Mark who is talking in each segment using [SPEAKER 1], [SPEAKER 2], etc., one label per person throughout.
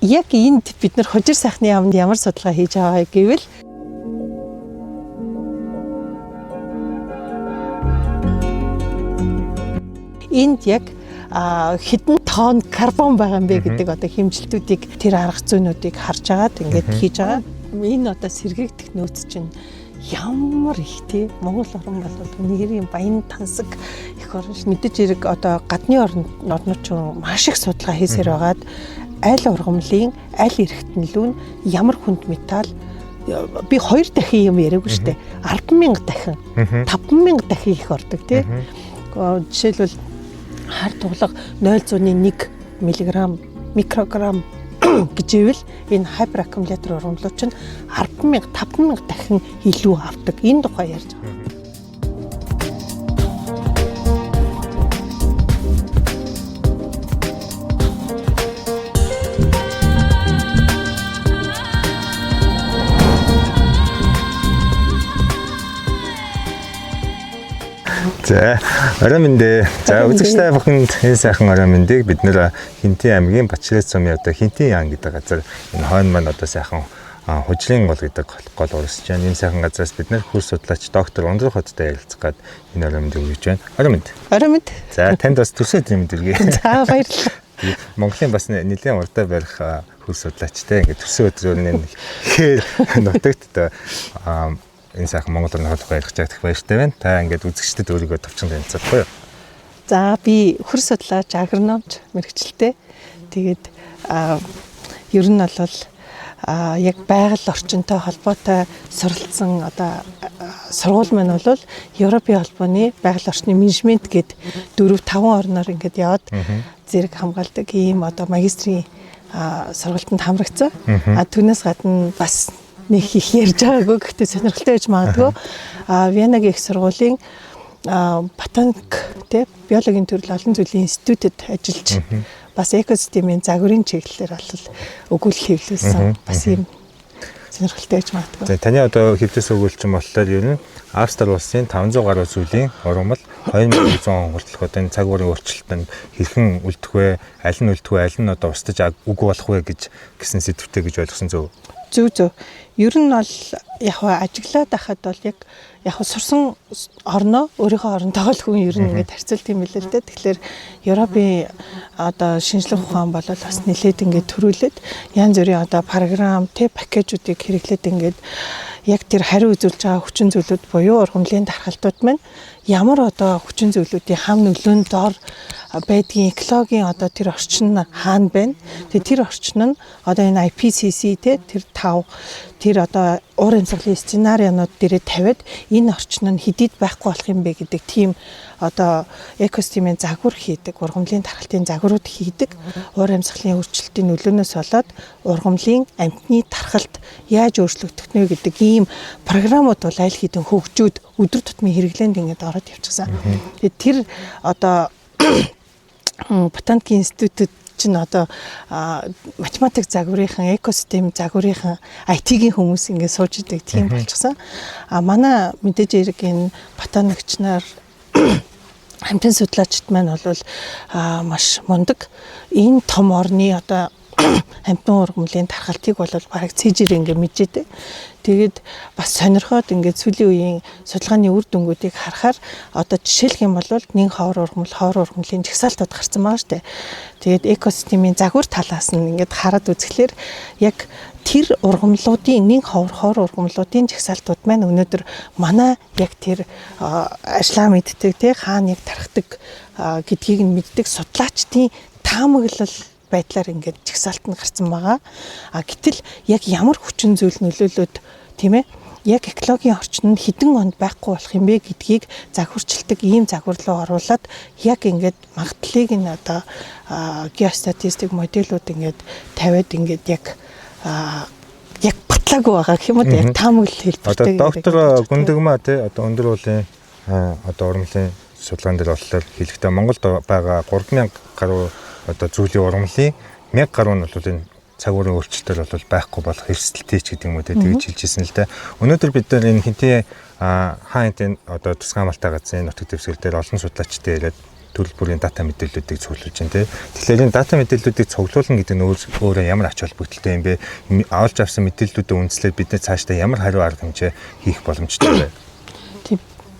[SPEAKER 1] яг энд бид нар хожир сайхны яамд ямар судалгаа хийж байгаа гэвэл энд яг хэдэн тонн карбон байгаа юм бэ гэдэг одоо хэмжилтүүдийг тэр арга зүйнүүдийг харж агаад ингээд хийж байгаа. Энэ одоо сэргийгдэх нөөц чинь ямар их тий Монгол орн бол нэгэн баян тансаг их орн ш мэдээж хэрэг одоо гадны орнууд ч маш их судалгаа хийсээр байгаад аль ургамлын аль эргэтнэлүүн ямар хүнд металл би 2 дахин юм яриаггүй штэ 10,000 дахин 5,000 дахин их ордог тий жишээлбэл хар туглаг 0.1 мг микрограмм гэж ивэл энэ хайпераккумулятор ургамлууд чинь 10,000 5,000 дахин илүү авдаг. Энэ тухай ярьж байгаа.
[SPEAKER 2] За, орой мэндэ. За, үзэгчтэй бүхэнд энэ сайхан орой мэндийг бид нэр Хинтээ аймгийн Бачилэс сумын одоо Хинтээ яан гэдэг газар энэ хойно маань одоо сайхан хужлын гол гэдэг гол урсж байна. Энэ сайхан газраас бид нэр хөр судлаач доктор Ундрах хоттой ярилцах гээд энэ орой мэндийг өгч байна. Орой мэнд.
[SPEAKER 1] Орой мэнд.
[SPEAKER 2] За, танд бас төсөө мэд үргээ.
[SPEAKER 1] За, баярлалаа.
[SPEAKER 2] Монголын бас нэлээд урдаа барих хөр судлаачтай ингээд төсөө өдрөөр нэг ихээр нутагт энэ сайхан Монгол орны тухай ярих чагтах баяртай байна. Та ингээд үзэгчдэд өөрийгөө товчхон танилцуулах уу?
[SPEAKER 1] За би хөр судлаач агрономч мэргэжилтэй. Тэгээд ер нь бол яг байгаль орчинтой холбоотой суралцсан одоо сургууль маань бол Европын холбооны байгаль орчны менежмент гээд 4-5 орноор ингээд яваад зэрэг хамгаалдаг ийм одоо магистрийн сургалтанд хамрагдсан. Түүнээс гадна бас нэг их ярьж байгаагүй гэхдээ сонирхолтой байж магадгүй. Венагийн их сургуулийн ботаник тий биологийн төрөл олон зүйлийн институтэд ажиллаж бас экосистемийн загварын чиглэлээр бол өгүүлэл хэвлүүлсэн бас ийм сонирхолтой байж магадгүй.
[SPEAKER 2] За таны одоо хэвлэс өгүүлчин болохоор ер нь Австрали улсын 500 гаруй зүйлийн ургамал 2100 он хүртэлх одоо энэ цагуурын өөрчлөлтөнд хэрхэн үлдэх вэ? Аль нь үлдэх вэ? Аль нь одоо устж үг болох вэ гэсэн сэдвтэй гэж ойлгосон зөв.
[SPEAKER 1] Зөв. Ер нь бол яг ажиглаад байхад бол яг сурсан орноо өөрийнхөө оронтойгоо л хүн ер нь ингээд харьцуулт юм билээ л дээ. Тэгэхээр Европын одоо шинжлэх ухаан бол бас нэлээд ингээд төрүүлээд янз бүрийн одоо програм, пакэжүүдийг хэрэглээд ингээд яг тэр хариу үзүүлж байгаа хүчин зүйлүүд буюу ургамлын дархалтууд маань ямар одоо хүчин зүйлүүдийн хам нөлөөнд дор байдгийн экологийн одоо тэр орчин нь хаана байна. Тэгээ тэр орчин нь одоо энэ IPCC тэр 5 тэр одоо уур амьсгалын сценариунууд дээрээ тавиад энэ орчин нь хэдийд байхгүй болох юм бэ гэдэг тийм одоо экосистемийн загвар хийдэг, ургамлын тархалтын загварууд хийдэг, уур амьсгалын өөрчлөлтийн нөлөөнөөс болоод ургамлын амьтны тархалт яаж өөрчлөгдөх нь гэдэг ийм програмууд бол аль хэдийн хөгжөөд өдөр тутмын хэрэглээнд ингээд ороод явчихсан. Тэгээд тэр одоо ботаникийн институтэд чинь одоо математик загварынхан, экосистем загварынхан IT-ийн хүмүүс ингээд сууж идэг тийм болчихсон. Манай мэдээж хэрэг энэ ботаникч нар хамтын судлаачид маань бол маш мундаг. Энэ том орны одоо хамтын ургамлын тархалтыг бол бараг цэжээр ингээд мэджээдэг. Тэгээд бас сонирхоод ингээд сүүлийн үеийн судалгааны үр дүнгуудыг харахаар одоо жишээлх юм бол нэг ховор ургамлын жагсаалтууд гарсан байгаа шүү дээ. Тэгээд экосистемийн загвар талаас нь ингээд хараад үзэхлээр яг тэр ургамлуудын нэг ховор ургамлуудын жагсаалтууд маань өнөөдөр манай яг тэр ажлаа мэддэг тий хаана яг тархдаг гэдгийг нь мэддэг судлаачдын таамаглал байдлаар ингээд жагсаалт нь гарсан байгаа. Гэтэл яг ямар хүчин зүйл нөлөөлөд тийм ээ яг экологийн орчин нь хэдэн онд байхгүй болох юм бэ гэдгийг загварчилдаг ийм загвар руу оруулаад яг ингээд магадлалыг нь одоо геостатистик моделүүд ингээд тавиад ингээд яг батлаагүй байгаа гэх юм уу яг таамаглал хэлбэртэй.
[SPEAKER 2] Одоо доктор Гүндэгмаа тий одоо өндөр уулын одоо ургамлын судалгаан дээр болохоор хэлэхдээ Монголд байгаа 3000 гаруй одоо зүйлийн ургамлын 1000 гаруй нь бол энэ цагуурын өөрчлөлтөөр бол байхгүй болох эрсдэлтэй ч гэдэг юм уу тэгж хэлжсэн л да. Өнөөдөр бид нар энэ Хинтээ хаант энэ одоо тусгай амралтай газрын нутаг дэвсгэр дээр олон судлаачтай яриад төрөл бүрийн дата мэдээллүүдийг цуглуулж байна тий. Тэгэхээр энэ дата мэдээллүүдийг цуглуулна гэдэг нь өөрөө ямар ач холбогдолтой юм бэ? Авалж авсан мэдээллүүдээ үндэслээд бид нэ цаашдаа ямар хариу арга хэмжээ хийх боломжтой вэ?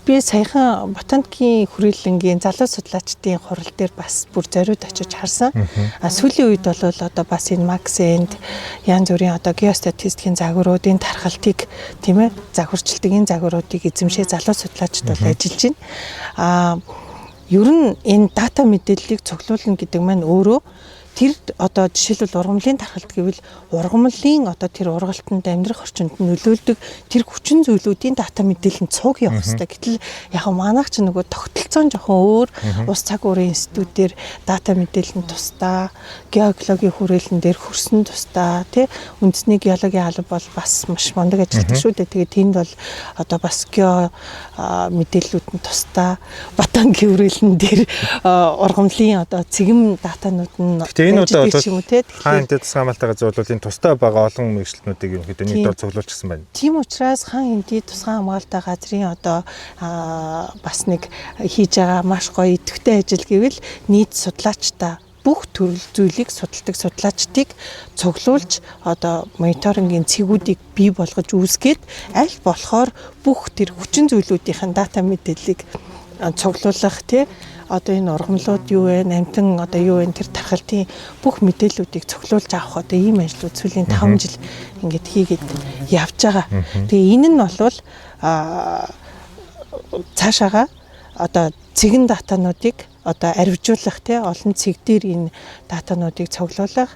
[SPEAKER 1] Би саяхан ботаникийн хүрээлэнгийн залуу судлаачдын хурал дээр бас бүр зориуд очиж харсан. Сүүлийн үед бол одоо бас энэ Максэнд янз бүрийн одоо геостатистикийн загваруудын тархалтыг тийм ээ загварчилдаг энэ загваруудыг эзэмшээ залуу судлаачид бол ажиллаж байна. Ер нь энэ дата мэдээллийг цуглуулна гэдэг маань өөрөө тэр одоо жишээлбэл ургамлын тархалт гэвэл ургамлын одоо тэр ургалтанд амьдрах орчинд нөлөөлдөг тэр хүчин зүйлүүдийн дата мэдээлэл нь цуг явах хэрэгтэй. Гэтэл яг манайх ч нөгөө тогтолцоон жоохон өөр ус цаг уурын институтээр дата мэдээлэл нь тусдаа, геологийн хүрээлэн дээр хөрсөн тусдаа тий үндэсний геологийн алба бол бас маш мундаг ажилладаг шүү дээ. Тэгээд тэнд бол одоо бас гео мэдээллүүд нь тусдаа, ботаникийн хүрээлэн дээр ургамлын одоо цэгм датанууд нь
[SPEAKER 2] энэ удаа бол хаан хинтэй тусгай хамгаалтайгаа зурлал энэ тустай байгаа олон мэргэжилтнүүдийг ерөнхийдөө нэг дор цуглуулчихсан байна.
[SPEAKER 1] Тийм учраас хаан хинтэй тусгай хамгаалтай газрын одоо бас нэг хийж байгаа маш гоё идэвхтэй ажил гэвэл нийт судлаачтай бүх төрөл зүйлийг судалдаг судлаачдыг цуглуулж одоо мониторингийн цэгүүдийг бий болгож үүсгээд аль болохоор бүх тэр хүчин зүйлүүдийн дата мэдээллийг цуглуулах тий одоо энэ ургамлууд юу вэ, амтан одоо юу вэ тэр тархалтын бүх мэдээллүүдийг цуглуулж авах одоо ийм ажлууд сүүлийн 5 жил ингээд хийгээд явж байгаа. Тэгээ энэ нь бол цаашаага одоо цэгэн датануудыг одоо арвижуулах тий олон цэг дээр энэ датануудыг цуглуулах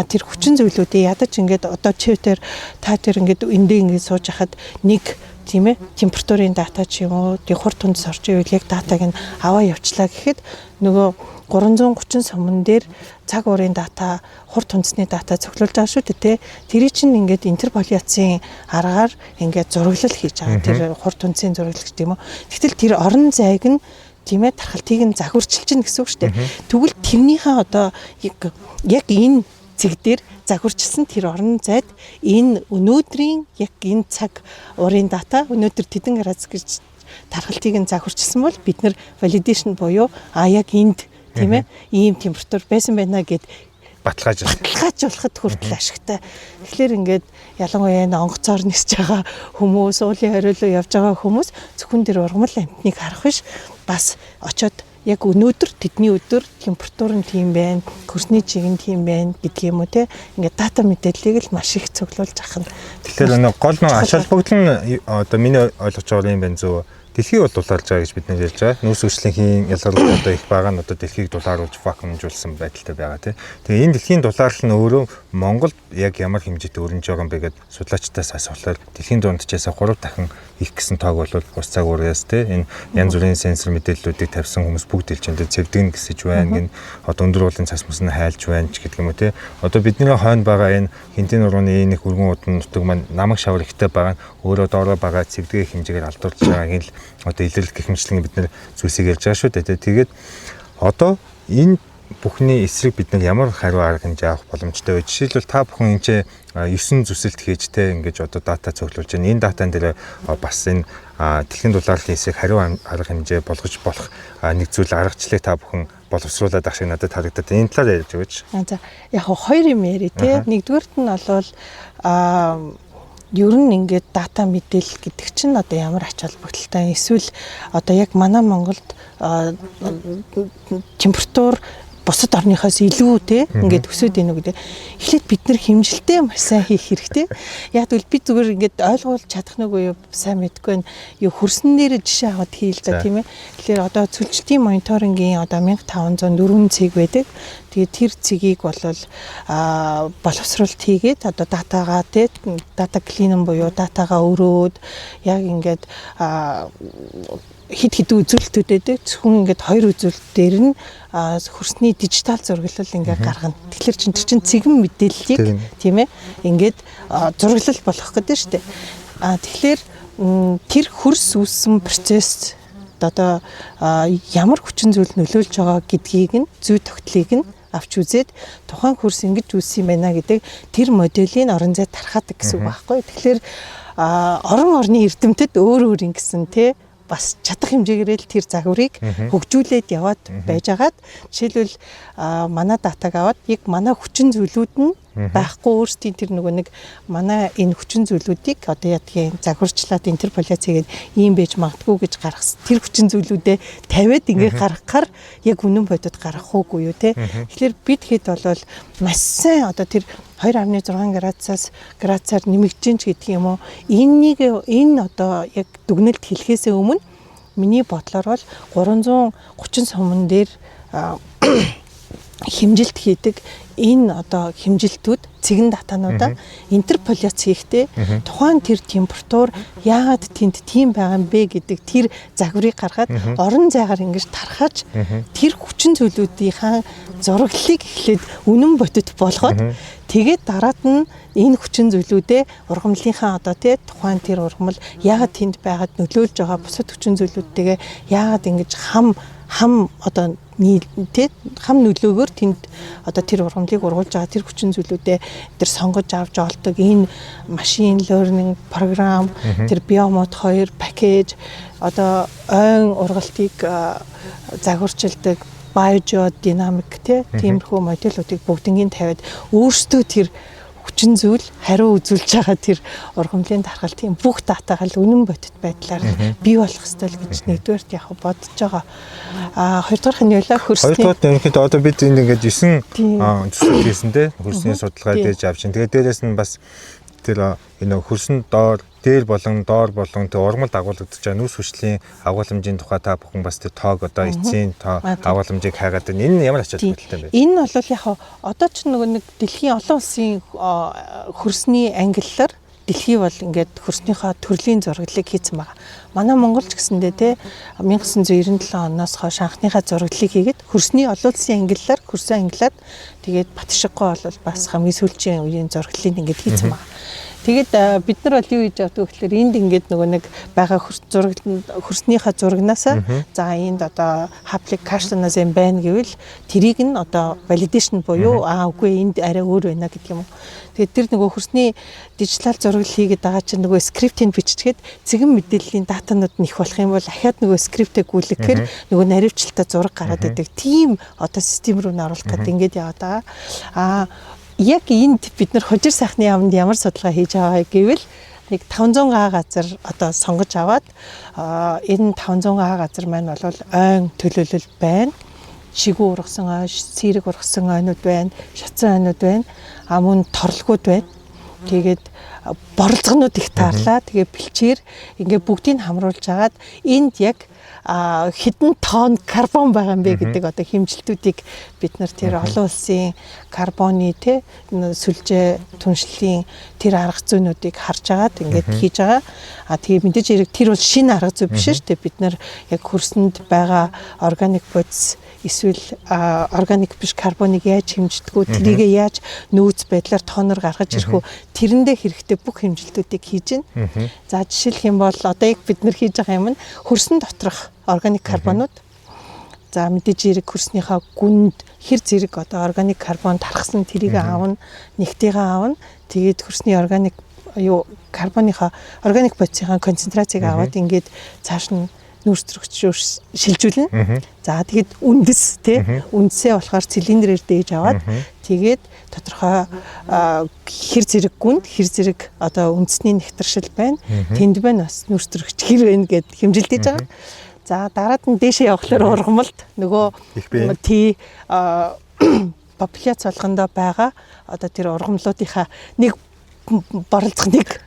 [SPEAKER 1] тэр хүчин зүйлүүдийг ядаж ингээд одоо чивтэр та тэр ингээд эндээ ингээд сууж хахад нэг тийм ээ температурын дата ч юм уу тий хурд тундс орчин үеийг яг датаг нь аваа явчлаа гэхэд нөгөө 330 суман дээр цаг уурын дата хурд тундсны дата цуглуулж байгаа шүү дээ тий тэрий чинь ингээд интерполяцийн аргаар ингээд зураглал хийж байгаа тэр хурд тундсын зураглал гэдэг юм уу тэгтэл тэр орон зайг нь тийм ээ тархалтыг нь загварчилж чинь гэсэн үг шүү дээ тэгвэл тэрнийхээ одоо яг энэ цэг дээр загварчилсан тэр орон зайд энэ өнөөдрийн яг энэ цаг урын дата өнөөдөр тэдэн градус гэж тархалтыг нь загварчилсан бол бид нар validation буюу яг энд тийм ээ ийм температур байсан байна гэд баталгаажуулахад хүртэл ашигтай. Тэгэхээр ингээд ялангуяа энэ онгоцоор нисэж байгаа хүмүүс, уулын хориолоо явж байгаа хүмүүс зөвхөн тэр ургамал амтныг харах биш бас очоод яг өнөөдөр тэдний өдөр температур нь тийм байна, хөрсний чиг нь тийм байна гэдг юм уу те. Ингээд дата мэдээллийг л маш их цуглуулж авах нь.
[SPEAKER 2] Тэгэхээр нэг гол нэг ач холбогдол нь одоо миний ойлгож байгаа юм байна зөв. Дэлхийг бол дулаалж байгаа гэж бид нэр ярьж байгаа. Нүүрс хүчлийн ялгарлууд одоо их байгаа нь одоо дэлхийг дулааруулж вакуумжуулсан байдалтай байгаа тийм. Тэгээ энэ дэлхийн дулаалал нь өөрөө Монголд яг ямар хэмжээтэй өрнөж байгаа юм бэ гэдээ судлаачдаас асуухлаар дэлхийн дундчаас 3 дахин их гэсэн тоог бол ус цаг уурьяас тийм. Энэ янз бүрийн сенсор мэдээллүүдийг тавьсан хүмүүс бүгд дэлжиндээ цэвдгэн гэсэж байна. Энэ одоо өндөр уулын цас мөс нь хайлж байна ч гэдэг юм уу тийм. Одоо бидний хойно байгаа энэ хинтийн нурууны энэ их өргөн удам нутаг маань намаг шавар ихтэй байгаа нь өөрөө доороо байгаа цэвдгээ хэмжээгээр алдуулж байгааг л одоо илэрлэх гихмчлэн бид нэр зүйлсийг ярьж байгаа шүү дээ. Тэгээд одоо энэ бүхний эсрэг бид нар ямар хариу арга хэмжээ авах боломжтой вэ? Жишээлбэл та бүхэн энэ 9 зүсэлт хийж те ингэж одоо дата цуглуулж байна. Энэ датан дээр бас энэ дэлхийн дулааллын эсрэг хариу арга хэмжээ болгож болох нэг зүйл аргачлалыг та бүхэн боловсруулаад ах шиг надад харагдаад энэ талаар ярьж өгөөч. За
[SPEAKER 1] яг хоёр юм яри те. Нэгдүгээрт нь болвол ер нь ингээд дата мэдээлэл гэдэг чинь одоо ямар ач холбогдолтой эсвэл одоо яг манай Монголд температур бусад орныхоос илүү те ингээд өсөд ийнү гэдэг. Эхлээд бид нар хэмжилтээ маш сайн хийх хэрэгтэй. Яг тэгвэл би зүгээр ингээд ойлгуулж чадах нүггүй юу сайн мэдгүй байна. Юу хөрсөн дээр жишээ аваад хийл да тийм ээ. Тэгэхээр одоо цөлжилтийн мониторингийн одоо 1504 цэг байдаг. Тэгээд тэр цэгийг болвол боловсруулалт хийгээд одоо датагаа те дата клининг буюу датагаа өрөөд яг ингээд хид үзүүлэлтүүд байдаг. Зөвхөн ингээд 2 үзүүлэлт дээр нь хөрсний дижитал зураглал ингээд гаргана. Тэгэхээр чинь цэгэн мэдээллийг тийм ээ ингээд зураглал болгох гэдэг шүү дээ. Тэгэхээр тэр хөрс үүссэн процесс одоо ямар хүчин зүйл нөлөөлж байгаа гэдгийг нь зүй тогтлыг нь авч үзээд тухайн хөрс ингэж үүссэн юм байна гэдэг тэр моделийг орон зай тархаадаг гэсэн үг байхгүй. Тэгэхээр орон орны эрдэмтэд өөр өөр ингэсэн тий бас чадах хэмжээгээр л тэр загварыг хөгжүүлээд яваад байжгаад жишээлбэл манай датаг аваад яг манай хүчин зүйлүүд нь байхгүй өөрсдийн тэр нөгөө нэг манай энэ хүчин зүйлүүдийг одоо ядгийн загварчлаад интерполяцгээд ийм байж магадгүй гэж гаргасан тэр хүчин зүйлүүдээ тавиад ингээ гаргахаар яг үнэн бодод гарах уугүй юу те. Тэгэхээр бид хэд болвол маш сайн одоо тэр 2.6 градусаар нэмэгдэж ин ч гэдэг юм уу. Энэ одоо яг дүгнэлт хэлхээсээ өмнө миний бодлоор бол 330 суман дээр хэмжилт хийдэг энэ одоо хэмжилтүүд цэгэн датануудаа интерполяц хийхдээ тухайн тэр температур яагаад тэнд тийм байгаа юм бэ гэдэг тэр загварыг гаргаад орон зайгаар ингэж тархаж тэр хүчин зүйлүүдийн зураглалыг эхлээд үнэн бодит болгоод тэгээд дараад нь энэ хүчин зүйлүүдээ ургамлынхаа одоо тухайн тэр ургамал яагаад тэнд байгаад нөлөөлж байгаа бусад хүчин зүйлүүдтэйгээ яагаад ингэж хам одоо хам нөлөөгөөр тэнд одоо тэр ургамлыг ургуулж байгаа тэр хүчин зүйлүүдээ тэр сонгож авч олдог энэ машин learning програм тэр биомод 2 пакэж одоо ойн ургалтыг загварчилдаг биодинамик тиймэрхүү модулуудыг бүгднийг тавиад өөрсдөө тэр хүчин зүйл хариу үзүүлж байгаа тэр ургамлын даргалтын бүх датагаа л үнэн бодит байдлаар бий болох ёстой л гэж нэгдүгээрт яг бодож байгаа. Хоёрдугаарх нь ялаа хөрсний.
[SPEAKER 2] Хоёрдугаарт ерөнхийдөө одоо бид энд ингээд 9 төсөл хийсэн те хөрсний судалгаа дээж авчин. Тэгээд дээрээс нь бас тэр энэ хөрсөн дээр болон доор болон тэр ургамал дагуулгадж байгаа нүүрс хүчлийн агуулмжийн тухай та бүхэн бас тэр тоог одоо эцсийн тоо агуулмжийг хайгаад байна. Энэ ямар ачаал байдалтай бэ?
[SPEAKER 1] Энэ бол яг одоо ч нөгөө нэг дэлхийн олон улсын хөрсний ангиллаар дэлхий бол ингээд хөрснийхөө төрлийн зураглалыг хийсэн байгаа. Манай Монголч гэсэндээ 1997 оноос хойш анхныхаа зураглалыг хийгээд хөрсний олон улсын ангиллаар хөрсөн ангиллаад тэгээд Батшиггоо бол бас хамгийн сүүлийн үеийн зураглалыг ингээд хийсэн байгаа. Тэгээд бид нар бол юу хийж авдаг гэхээр энд ингээд нөгөө нэг байгаа хөрснийхаа зурагнаасаа за энд одоо хаплик кашланаас юм байна гэвэл тэрийг нь одоо валидашн буюу үгүй энд арай өөр байна гэдэг юм уу. Тэгээд тэр нөгөө хөрсний дижитал зураглал хийгээд байгаа чинь нөгөө скриптийг биччихээд цэгэн мэдээллийн датанууд нь их болох юм бол ахаад нөгөө скриптийг гүйлгэхээр нөгөө наривчлалтаа зураг гараад идэг. Тийм одоо систем рүү н оруулах гэдэг ингээд яваад байгаа. Яг энд бид нар хужир сайхны яамд ямар судалгаа хийж байгаа гэвэл нэг 500 га газар одоо сонгож аваад энэ 500 га газар маань бол ойн төлөөлөл байна. Шигүү ургасан ой, сэрэг ургасан ойнууд байна, шатсан ойнууд байна. Мөн торлогууд байна. Тэгээд боролцоонууд их таарлаа. Тэгээ бэлчээр ингээ бүгдийг хамруулж агаад энд яг хэдэн тонн карбон байгаа юм бэ гэдэг одоо хэмжилтүүдийг бид нар тэр олон улсын карбоны сүлжээ түншлэлийн тэр арга зүйнүүдийг харж агаад ингээд хийж байгаа. Тэгээ мэдээж хэрэг тэр бол шинэ арга зүй биш шүү дээ. Бид нар яг хөрсөнд байгаа органик бодис эсвэл органик биш карбоныг яаж хэмждэггүй тэрийгээ яаж нөөц байдлаар тооноор гаргаж ирэх үү тэрэндээ хэрэгтэй бүх хэмжилтүүдийг хийж байна. За жишээлх юм бол одоо яг бид нар хийж байгаа юм нь хөрсөн доторх органик карбонууд за мэдээж хэрэг хөрснийхаа гүнд хэр зэрэг одоо органик карбон тархсан тэрийг аавна нэгтийгээ аавна тэгээд хөрсний органик карбоныхаа органик бодисынхаа концентрацийг аваад ингээд цааш нь нүүрс төрөгч шилжүүлнэ. За тэгээд үндэс үндэсээ болохоор цилиндрээр дээж аваад тэгээд тодорхой хэр зэрэг гүнд хэр зэрэг одоо үндэсний нэгтршил байна. Тэнд байна бас нүүрс төрөгч хэр байна гэд хэмжилдэж байгаа. За дараад нь дээшээ явахлаар ургамалд нөгөө популяц болгондоо байгаа одоо тэр ургамлуудынхаа нэг боролцох нэг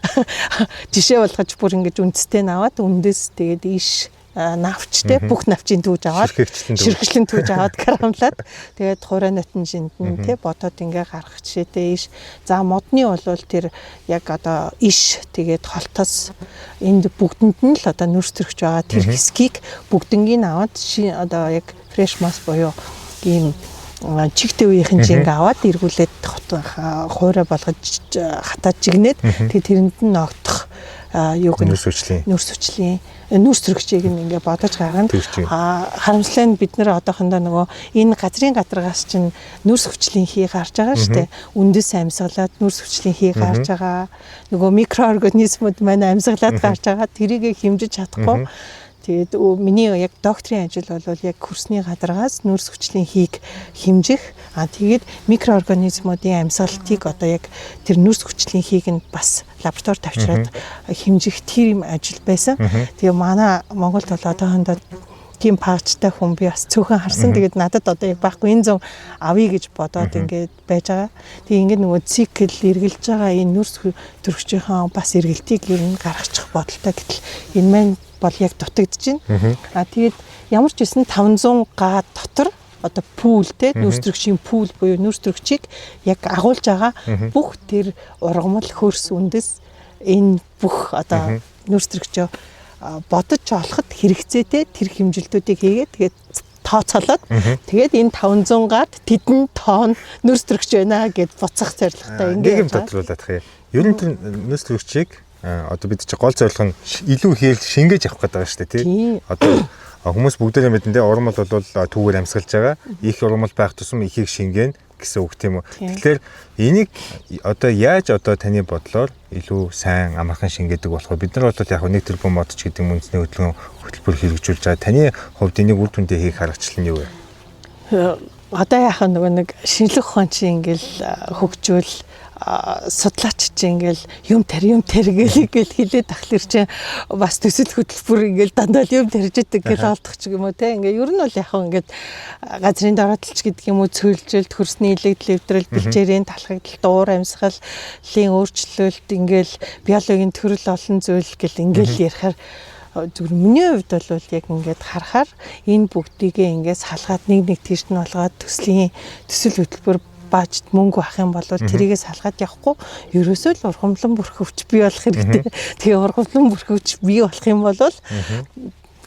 [SPEAKER 1] жишээ болгож бүр ингэж үндэстэй наваад үндэс тэгээд иш навчтэй бүх навчийн түүж аваад ширхэгчлэн түүж аваад карамлаад тэгээд хураа нотинжинд нь бодоод ингээ гаргах жишээтэй иш за модны бол тэр яг одоо иш тэгээд холтос энд бүгдэнд нь л одоо нүүрс төрөгч байгаа тэр хэсгийг бүгднийг аваад одоо яг фреш мас буюу ийм чигтэй үеийнхэн жинг аваад эргүүлээд хуурай болгож хатаад жигнээд тэгээд тэрэнд нь ногдох нүүрс төрөгчийг ингээ бодож гаргана. Харамслаа нь бид нэр одоохондоо нөгөө энэ газрын гадаргаас чинь нүүрс хүчлийн хий гарч байгаа шүү дээ. Үндэс амьсгалаад нүүрс хүчлийн хий гарч байгаа. Нөгөө микроорганизмууд маань амьсгалаад гарч байгаа. Тэрийг хэмжиж чадахгүй. Тэгээд миний яг докторийн ажил бол яг хөрсний гадаргаас нөөц хүчлийн хийг хэмжих. Тэгээд микроорганизмуудын амьсгалтыг одоо яг тэр нөөц хүчлийн хийг нь бас лаборатори тавьчраад хэмжих тэр юм ажил байсан. Тэгээ манай Монголд бол одоохондоо тийм пагчтай хүн би бас цөөхөн харсан. Тэгээд надад одоо яг байхгүй энэ зам авъя гэж бодоод ингээд байж байгаа. Тэгээ ингээд нөгөө цикл эргэлж байгаа энэ нөөц төрөгчийн бас эргэлтийг ер нь гаргачих бодолтой гэтэл энэ маань бол яг дутагдж байна. Тэгээд ямар ч байсан 500 га дотор одоо пул те нөөц төрөгчийн пул буюу нөөц төрөгчийг яг агуулж байгаа бүх тэр ургамал хөрс үндэс энэ бүх одоо нөөц төрөгчөө бодож олоход хэрэгцээтэй тэр хэмжилтүүдийг хийгээд тэгээд тооцоолоод тэгээд энэ 500 гаад тэдэн тонн нөөц төрөгч байна гэд буцах зорилготой
[SPEAKER 2] ингээд тодруулах юм. Ер нь тэр нөөц төрөгчийг одоо бид чи гол зорилго нь илүү хийл шингээж авах гэдэг байгаа шүү дээ тий. Одоо хүмүүс бүгдээрээ мэдэн тий ургамал бол түүгээр амьсгалж байгаа. Их ургамал байх тусам ихийг шингээн гэсэн үг тийм үү. Тэгэхээр энийг одоо яаж одоо таны бодлоор илүү сайн амархан шингээдэг болох вэ? Бид нар бол яг нэг тэрбум модч гэдэг үндэсний хөтөлбөр хэрэгжүүлж байгаа. Таны хувьд энийг үр дүндээ хийх аргачлал нь юу вэ?
[SPEAKER 1] Одоо яхаа нөгөө нэг шинжлэх ухаан чинь ингээл хөгжүүл судлаач чинь ингээл юм таргээл хилээд тахлаар чинь бас төсөл хөтөлбөр ингээл дандаа юм тарж идэг гэж олдох ч юм уу те ингээ ер нь бол яхаа ингээд газрын дороотлч гэдэг юм уу цөөлжилт хөрсний илэгдэл эвдрэл бэлчээрийн талхагдал дуур амьсгалын өөрчлөлт ингээл биологийн төрөл олон зүйл гэл ингээл ярихаар зүгээр миний хувьд бол яг ингээд харахаар энэ бүгдийгээ ингээд салгаад нэг тийш нь болгоод төсөл хөтөлбөр баажд мөнгө авах юм бол тэрийгээ салгаад явахгүй ерөөсөө л ургамлан бүрхөвч бий болох хэрэгтэй. Тэгээ ургамлан бүрхөвч бий болох юм бол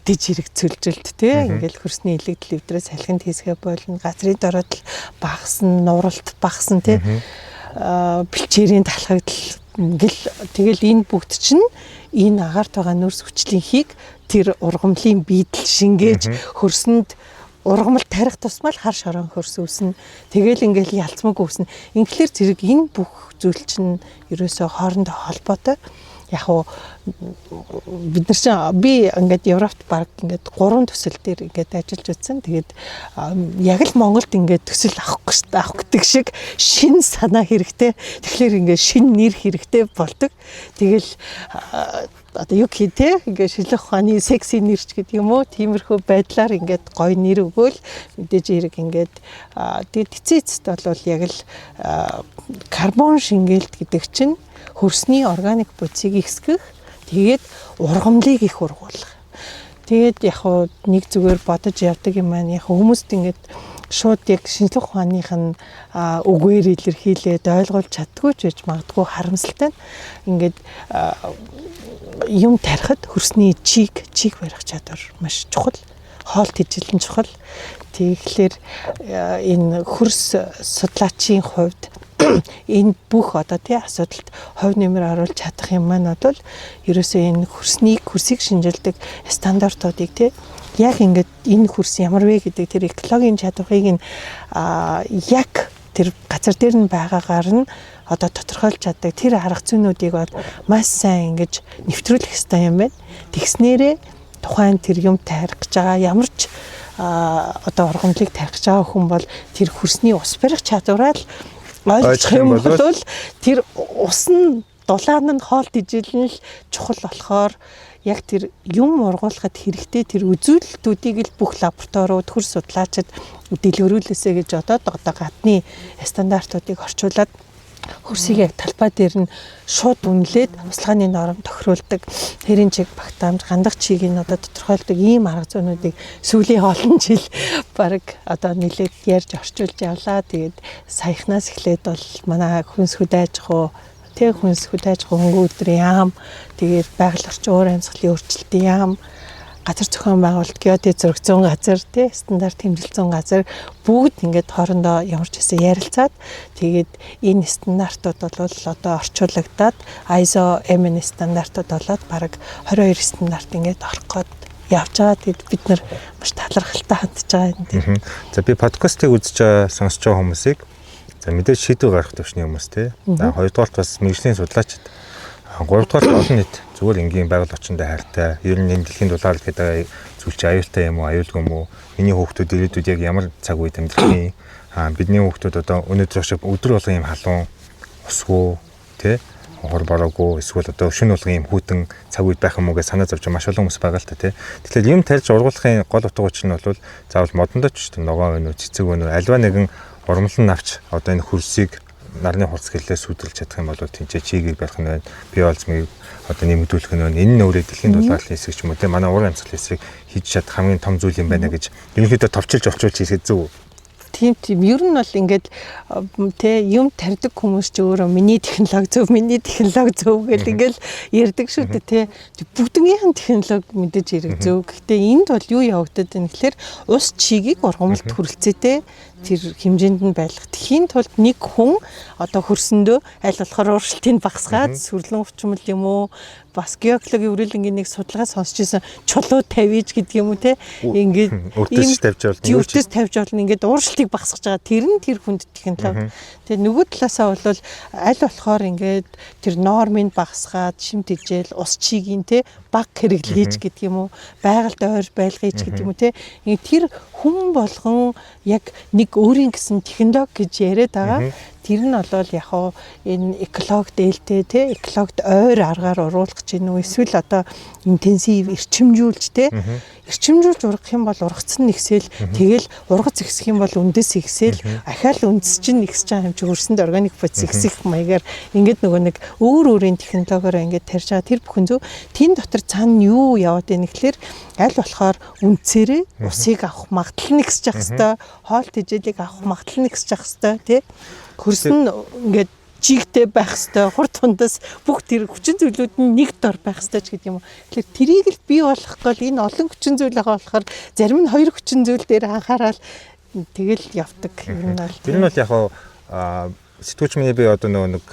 [SPEAKER 1] дэж хэрэг цөлжилт те ингээл хөрсний илэгдэл эвдрээс салхинд хийсгээ болно. Газрын дороотлол багасна, нуралт багасна те бэлчээрийн талхагдал ингээл тэгэл энэ бүгд чинь энэ агаарт байгаа нөөц хүчлийн хийг тэр ургамлын биедэл шингээж хөрсөнд ургамал тарих тусмал хар шорон хөрс үүснэ. Тэгэл ингээл ялцмаг үүснэ. Ингээр зэрэг энэ бүх зүйл чинь ерөөсөө хоорондоо холбоотой. Яг уу бид нар чинь би ингээд Европт баг ингээд 3 төсөл дээр ингээд ажиллаж үзсэн. Тэгээд яг л Монголд ингээд төсөл авах гэдэг шиг шин санаа хэрэгтэй. Тэгэхээр ингээд шин нэр хэрэгтэй болдог. Тэгэл одоо юу гэх те ингээд шинжлэх ухааны секси нэрч гэдэг юм уу тиймэрхүү байдлаар ингээд гоё нэр өгөөл мэдээж хэрэг ингээд тэгээд эцээцт бол яг л карбон шингээлт гэдэг чинь хөрсний органик бодисыг ихсгэх тэгээд ургамлыг их ургуулах. Тэгээд яг хуу нэг зүгээр бодож явдаг юм маань яг хүмүүст ингээд шууд яг шинжлэх ухааных нь үгээр илэрхийлээд ойлгуулж чаддгүй ч гэж магадгүй харамсалтай. Ингээд юм тарихад хөрсний чиг барих чадвар маш чухал. Хоолт ижилэн чухал. Тэгэхээр энэ хөрс судлаачийн хувьд энэ бүх одоо тий асуудалд хувь нэмэр оруулж чадах юм маань бол ерөөсөө энэ хөрсийг шинжилдэг стандартуудыг тий яг ингээд энэ хөрс ямар вэ гэдэг тэр экологийн чадварыг нь яг тэр газар дээр нь байгаагаар нь одоо тодорхойлж чаддаг тэр арга зүйнүүдийг бол маш сайн ингэж нэвтрүүлэх хэрэгтэй юм байна. Тэгснээрээ тухайн тэр юм тарих гэж байгаа ямар ч одоо ургамлыг тарих гэж байгаа хүн бол тэр хөрсний ус барих чадвараа л ойлгох юм бол тэр ус нь дулаан нь хоолт ижилэн л чухал болохоор яг тэр юм ургуулахад хэрэгтэй тэр үзүүлэлтүүдийг л бүх лабораториуд хөрс судлаачид дэлгэрүүлээсэ гэж одоо гадны стандартуудыг орчуулад хөрсийг яг талбай дээр нь шууд үнэлээд услагааны норм тохируулдаг тэрийн чиг багтаамж гандах чигийг одоо тодорхойлдог ийм арга зүйнүүдийг сүүлийн олон жил баг одоо нэлээд ярьж орчуулж явлаа. Тэгээд саяхнаас эхлээд бол манай хүнс хөдөө аж ахуй хүнс хөдөө аж ахуй хөнгөн өдрийн яам тэгээд байгаль орчин уур амьсгалын өөрчлөлтийн яам газар зохион байгуулалт геодез зөрөгцөн газар тий стандарт хэмжилсэн газар бүгд ингээд хоорондоо ямар ч хэсэг ярилцаад тэгээд энэ стандартууд бол одоо орчуулагдаад ISO MN стандартууд болоод бараг 22 стандарт ингээд орох гээд явж байгаа. Тэгээд бид нар маш талархалтай хандж байгаа юм тийм.
[SPEAKER 2] За би подкастыг үзэж сонсож байгаа хүмүүсийг за мэдээж шийдвэр гаргах төвчний хүмүүс тий. За хоёрдугаарт бас мэргэжлийн судлаачид Гуравдугаар олон нийт зүгээр энгийн байгаль орчиндөө хайртай. Ер нь энэ дэлхийн дулаалт гэдэг зүйлч аюултай юм уу, аюулгүй юм уу? Миний хүүхдүүд ирээдүйд яг ямар цаг үед амьдрах юм? Бидний хүүхдүүд одоо өнөөдөр шиг өдөр болгон юм халуун, усгүй, тий? Хор бороогүй, эсвэл одоо шөнө болгон юм хүйтэн цаг үед байх юм уу гэж санаа зовж маш олон хүмүүс байгаа л та тий. Тэгэхээр юм тарьж ургуулахын гол утга учир нь бол заавал модондоо ч тийм ногоо өнөө, цэцэг өнөө, альва нэгэн урамлан навч одоо энэ хөрсийг нарны хурц гэлээ сүдэлж чадах юм бол тэнцээ чигийг барих нь байна. Би олзмыг одоо нэмэгдүүлэх нь байна. Энэ нь өөрөө дэлхийн дулааллын хэсэг ч юм уу тий. Манай уран амьсгалын хэсгийг хийж чадах хамгийн том зүйл юм байна гэж ерөнхийдөө товчилж орчуулж хийхэд зөв.
[SPEAKER 1] Тийм ер нь бол ингээд тэ юм тарьдаг хүмүүс ч өөрөө миний технологи зөв гэл ингээл ярьдаг шүү дээ тэ бүгднийхэн технологи мэдээж хэрэг зөв. Гэхдээ энд бол юу явагдаад байна гэхээр ус чигийг ургамалт хүрэлцээтэй тэр хэмжээнд нь байлгах. Тэхийн тулд нэг хүн одоо хөрсөндөө аль болохоор ууршилтыг багасгаад сүрлэн өвчмөл юм уу бас геологийн үрэлэнгийн нэг судалгаа сонсч ирсэн чулуу тавьж гэдэг юм уу те ингээд
[SPEAKER 2] өртөс тавьж
[SPEAKER 1] болно ингээд ууршилтыг багасгаж байгаа. Тэр нь тэр хүнд технологи. Тэгээ нөгөө талаасаа бол аль болохоор ингээд тэр нормыг багасгаад шимт ижэл ус чигийн те баг хэрэглэж гэдэг юм уу байгальд ойр байлгаж гэдэг юм уу те тэр хүн болгон яг нэг өөрийн гэсэн технологи гэж яриад байгаа. Тэр нь бол яг хоо энэ экологид ээлтэй те экологид ойр аргаар оруулах гэж байна уу эсвэл одоо интенсив эрчимжүүлж те эрчимжүүлж ургах юм бол ургацсан нэгсэл тэгэл ургац ихсэх юм бол үндэс ихсэл ахаал үндэс чинь нэгсэж байгаа юм чи хөрсөнд органик бодис ихсэх маягаар ингээд нөгөө нэг өөр өөрийн технологиороо ингээд тарьж байгаа тэр бүхэн зөв тэн дотор цаана юу яваад байна гэхэлэр аль болохоор үнцээрээ усыг авах магадлал нэгсэж явах хэвээр хоол тэжээлийг авах магадлал нэгсэж явах хэвээр тий хөрсөн ингээд чигтэй байх хэвээр хурд тундас бүх тэр хүчин зүйлүүд нь нэг дор байх хэвээр ч гэдэг юм уу. Тэгэхээр трийг л бий болгох гол энэ олон хүчин зүйл байгаа болохоор зарим нь хоёр хүчин зүйл дээр анхаарал тэгэл явдаг юм байна.
[SPEAKER 2] Тэр нь бол яг сэтгүүлч миний би одоо нэг